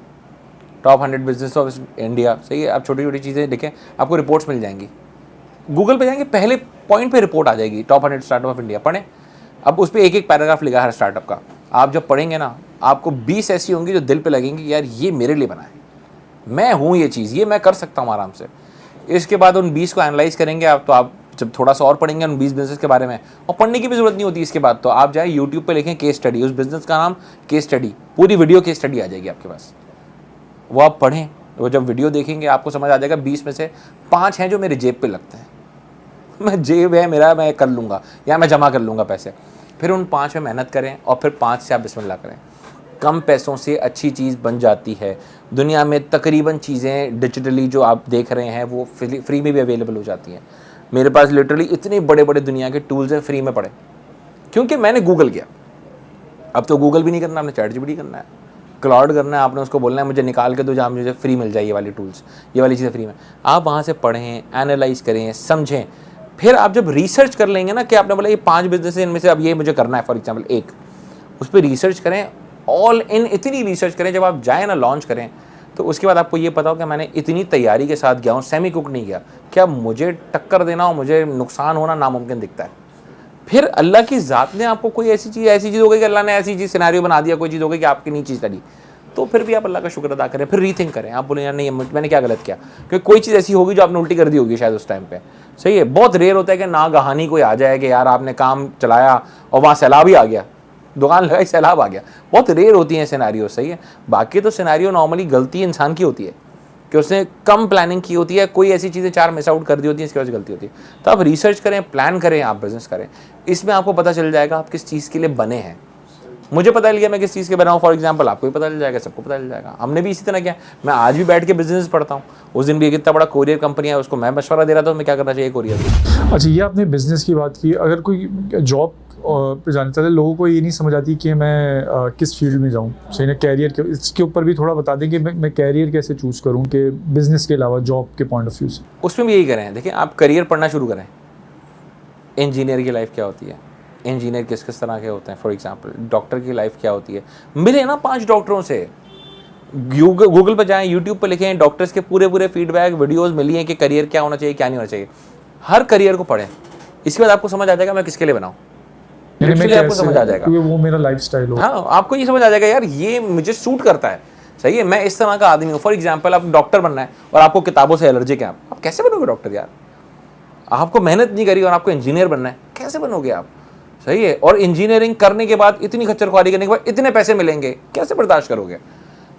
top 100 business of India, सही है। आप छोटी छोटी चीज़ें देखें, आपको रिपोर्ट्स मिल जाएंगी, गूगल पे जाएंगे पहले पॉइंट पे रिपोर्ट आ जाएगी, टॉप 100 स्टार्टअप ऑफ इंडिया, पढ़ें। अब उस पर एक पैराग्राफ लिखा है हर स्टार्टअप का, आप जब पढ़ेंगे ना आपको 20 ऐसी होंगी जो दिल पे लगेंगी, यार ये मेरे लिए बना है, मैं हूँ ये चीज़, ये मैं कर सकता हूँ आराम से। इसके बाद उन 20 को एनालाइज करेंगे आप, तो आप जब थोड़ा सा और पढ़ेंगे उन 20 बिजनेस के बारे में, और पढ़ने की भी ज़रूरत नहीं होती इसके बाद, तो आप जाए यूट्यूब पे लिखें केस स्टडी, उस बिज़नेस का नाम केस स्टडी, पूरी वीडियो केस स्टडी आ जाएगी आपके पास, वो आप पढ़ें। वो जब वीडियो देखेंगे आपको समझ आ जाएगा 20 में से 5 हैं जो मेरे जेब पे लगते हैं, मैं जेब है मेरा, मैं कर लूँगा या मैं जमा कर लूँगा पैसे। फिर उन 5 में मेहनत करें और फिर 5 से आप बिस्मिल्लाह करें। कम पैसों से अच्छी चीज़ बन जाती है। दुनिया में तकरीबन चीज़ें डिजिटली जो आप देख रहे हैं वो फ्री में भी अवेलेबल हो जाती हैं। मेरे पास लिटरली इतने बड़े बड़े दुनिया के टूल्स हैं फ्री में पड़े, क्योंकि मैंने गूगल किया। अब तो गूगल भी नहीं करना, आपने ChatGPT करना है, क्लाउड करना है, आपने उसको बोलना है मुझे निकाल के दो जहाँ मुझे फ्री मिल जाए ये वाली टूल्स, ये वाली चीज़ें फ्री में। आप वहाँ से पढ़ें, एनालाइज करें, समझें। फिर आप जब रिसर्च कर लेंगे ना कि आपने बोला ये 5 बिजनेस है, इनमें से अब ये मुझे करना है, फॉर एग्जाम्पल एक, उस पर रिसर्च करें, ऑल इन इतनी रिसर्च करें, जब आप जाएँ ना लॉन्च करें तो उसके बाद आपको ये पता हो कि मैंने इतनी तैयारी के साथ गया हूँ, सेमी कुक नहीं गया, क्या मुझे टक्कर देना हो, मुझे नुकसान होना नामुमकिन दिखता है। फिर अल्लाह की ज़ात ने आपको कोई ऐसी चीज़ हो गई कि अल्लाह ने ऐसी चीज़ सिनेरियो बना दिया, कोई चीज़ हो गई कि आपकी नहीं चीज़ करी, तो फिर भी आप अल्लाह का शुक्र अदा करें, फिर रीथिंक करें। आप बोले यार नहीं मैंने क्या गलत किया, क्योंकि कोई चीज़ ऐसी होगी जो आपने उल्टी कर दी होगी शायद उस टाइम पे, सही है। बहुत रेयर होता है कि नागहानी कोई आ जाए कि यार आपने काम चलाया और वहाँ सैलाब ही आ गया, दुकान लगाई सैलाब आ गया, बहुत रेयर होती हैं सिनेरियो, सही है। बाकी तो सिनेरियो नॉर्मली गलती इंसान की होती है, कि उसने कम प्लानिंग की होती है, कोई ऐसी चीज़ें 4 मिस आउट कर दी होती है, इसकी वजह से गलती होती है। तो आप रिसर्च करें, प्लान करें, आप बिजनेस करें, इसमें आपको पता चल जाएगा आप किस चीज़ के लिए बने हैं। मुझे पता चल गया मैं किस चीज़ के बना हूँ, फॉर एग्जांपल आपको भी पता चल जाएगा, सबको पता चल जाएगा। हमने भी इसी तरह किया। मैं आज भी बैठ के बिजनेस पढ़ता हूँ। उस दिन भी एक इतना बड़ा कोरियर कंपनी है, उसको मैं मशवरा दे रहा था मैं क्या करना चाहिए कोरियर में। अच्छा, ये आपने बिज़नेस की बात की। अगर कोई जॉब पे जाना चाहते, लोगों को ये नहीं समझ आती कि मैं किस फील्ड में जाऊँ, सही ना, कैरियर के, इसके ऊपर भी थोड़ा बता दें कि मैं कैरियर कैसे चूज़ करूँ कि बिज़नेस के अलावा जॉब के पॉइंट ऑफ व्यू से। उसमें भी यही करें। देखिए, आप करियर पढ़ना शुरू करें। इंजीनियर की लाइफ क्या होती है, इंजीनियर किस किस तरह के होते हैं, फॉर एग्जांपल डॉक्टर की लाइफ क्या होती है। मिले ना 5 डॉक्टरों से, गूगल पर जाएं, यूट्यूब पर लिखें, डॉक्टर्स के पूरे फीडबैक वीडियोस मिली हैं कि करियर क्या होना चाहिए, क्या नहीं होना चाहिए। हर करियर को पढ़ें, इसके बाद आपको समझ आ जाएगा मैं किसके लिए बनाऊँ। आपको समझ आ जाएगा, क्योंकि वो मेरा लाइफस्टाइल हो। हाँ, आपको ये समझ आ जाएगा यार ये मुझे सूट करता है, सही है, मैं इस तरह का आदमी हूँ। फॉर एग्जाम्पल आप डॉक्टर बनना है और आपको किताबों से एलर्जिक है, आप कैसे बनोगे डॉक्टर यार। आपको मेहनत नहीं करी और आपको इंजीनियर बनना है, कैसे बनोगे आप, सही है। और इंजीनियरिंग करने के बाद इतनी खच्चरख्वारी करने के बाद इतने पैसे मिलेंगे, कैसे बर्दाश्त करोगे।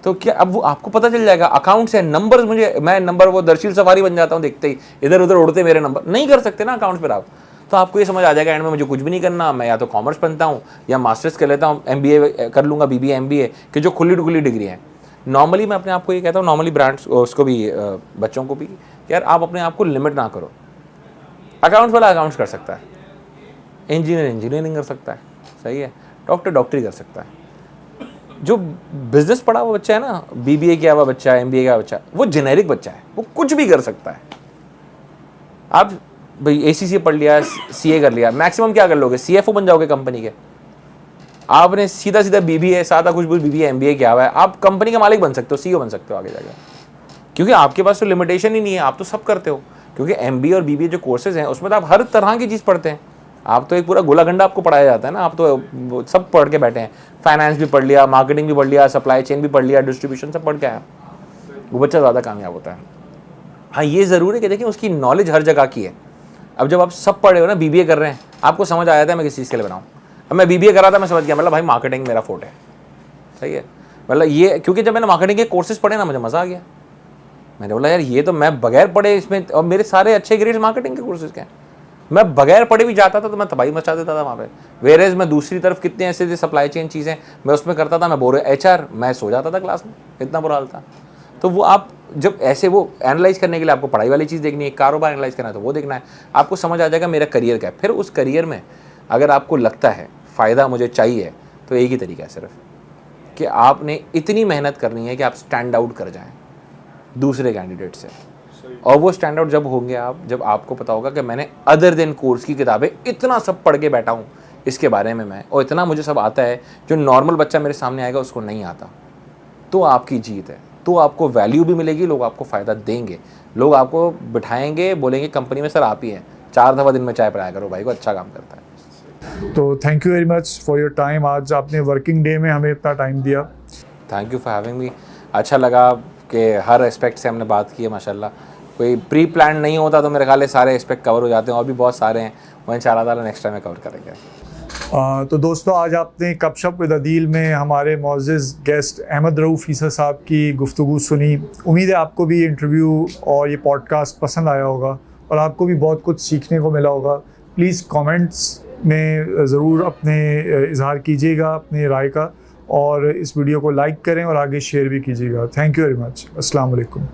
तो क्या अब वो आपको पता चल जाएगा। अकाउंट्स है, नंबर्स, मैं नंबर वो दर्शील सफारी बन जाता हूँ देखते ही, इधर उधर उड़ते मेरे नंबर, नहीं कर सकते ना अकाउंट्स पर आप। तो आपको ये समझ आ जाएगा एंड में मुझे कुछ भी नहीं करना, मैं या तो कॉमर्स बनता हूँ या मास्टर्स कर लेता हूँ, MBA कर लूँगा, BBA MBA कि जो खुली डुली डिग्री है। नॉर्मली मैं अपने आप को ये कहता हूँ, नॉर्मली ब्रांड्स उसको भी बच्चों को भी, यार आप अपने आप को लिमिट ना करो। अकाउंट्स वाला अकाउंट्स कर सकता है, इंजीनियर इंजीनियरिंग कर सकता है, सही है, डॉक्टर डॉक्टरी कर सकता है। जो बिजनेस पढ़ा हुआ बच्चा है ना, BBA किया हुआ बच्चा है, MBA किया हुआ बच्चा है, वो जेनेरिक बच्चा है, वो कुछ भी कर सकता है। आप भाई ACCA पढ़ लिया, CA कर लिया, मैक्सिमम क्या कर लोगे, CFO बन जाओगे कंपनी के। आपने सीधा BBA, सादा कुछ BBA MBA किया हुआ है, आप कंपनी का मालिक बन सकते हो, CEO बन सकते हो आगे जाकर, क्योंकि आपके पास तो लिमिटेशन ही नहीं है, आप तो सब करते हो। क्योंकि MBA और BBA जो कोर्सेज हैं उसमें तो आप हर तरह की चीज़ पढ़ते हैं। आप तो एक पूरा गोला गंडा आपको पढ़ाया जाता है ना, आप तो सब पढ़ के बैठे हैं। फाइनेंस भी पढ़ लिया, मार्केटिंग भी पढ़ लिया, सप्लाई चेन भी पढ़ लिया, डिस्ट्रीब्यूशन सब पढ़ के आया, वो बच्चा ज़्यादा कामयाब होता है। हाँ, ये ज़रूर है कि देखिए उसकी नॉलेज हर जगह की है। अब जब आप सब पढ़े हो ना, BBA कर रहे हैं, आपको समझ आ जाता है मैं किस चीज़ के लिए बनाऊँ। अब मैं BBA कर रहा था, मैं समझ गया, मतलब भाई मार्केटिंग मेरा फोर्ट है, सही है। मतलब ये, क्योंकि जब मैंने मार्केटिंग के कोर्सेज पढ़े ना, मुझे मज़ा आ गया। मैंने बोला यार ये तो मैं बगैर पढ़े इसमें, और मेरे सारे अच्छे ग्रेड्स मार्केटिंग के कोर्सेज के हैं, मैं बगैर पढ़े भी जाता था तो मैं तबाही मचा देता था वहाँ पे। वेरेज मैं दूसरी तरफ कितने ऐसे सप्लाई चेन चीज़ें मैं उसमें करता था, मैं बोरे HR, मैं सो जाता था क्लास में, इतना बुरा हाल था। तो वो आप जब ऐसे वो एनालाइज करने के लिए आपको पढ़ाई वाली चीज़ देखनी है, कारोबार एनालाइज करना है तो वो देखना है, आपको समझ आ जाएगा मेरा करियर क्या है। फिर उस करियर में अगर आपको लगता है फ़ायदा मुझे चाहिए, तो एक ही तरीका है सिर्फ कि आपने इतनी मेहनत करनी है कि आप स्टैंड आउट कर जाएँ दूसरे कैंडिडेट से। और वो स्टैंड आउट जब होंगे आप, जब आपको पता होगा कि मैंने अदर देन कोर्स की किताबें इतना सब पढ़ के बैठा हूँ इसके बारे में मैं, और इतना मुझे सब आता है जो नॉर्मल बच्चा मेरे सामने आएगा उसको नहीं आता, तो आपकी जीत है। तो आपको वैल्यू भी मिलेगी, लोग आपको फ़ायदा देंगे, लोग आपको बिठाएंगे, बोलेंगे कंपनी में सर आप ही हैं, 4 दफ़ा दिन में चाय पिलाया करो भाई को, अच्छा काम करता है। तो thank you very much for your time. आज आपने वर्किंग डे में हमें इतना टाइम दिया। Thank you for having me. अच्छा लगा कि हर एस्पेक्ट से हमने बात की है माशाल्लाह। कोई प्री प्लान नहीं होता तो मेरे ख्याल सारे एस्पेक्ट कवर हो जाते हैं, और भी बहुत सारे हैं, वो इंशाल्लाह ताला नेक्स्ट टाइम में कवर करेंगे। तो दोस्तों, आज आपने गपशप विद अदील में हमारे मोअज़्ज़िज़ गेस्ट अहमद रऊफ़ ईसा साहब की गुफ्तगू सुनी। उम्मीद है आपको भी इंटरव्यू और ये पॉडकास्ट पसंद आया होगा और आपको भी बहुत कुछ सीखने को मिला होगा। प्लीज़ कमेंट्स में ज़रूर अपने इज़हार कीजिएगा अपनी राय का, और इस वीडियो को लाइक करें और आगे शेयर भी कीजिएगा। Thank you very much. अस्सलाम वालेकुम।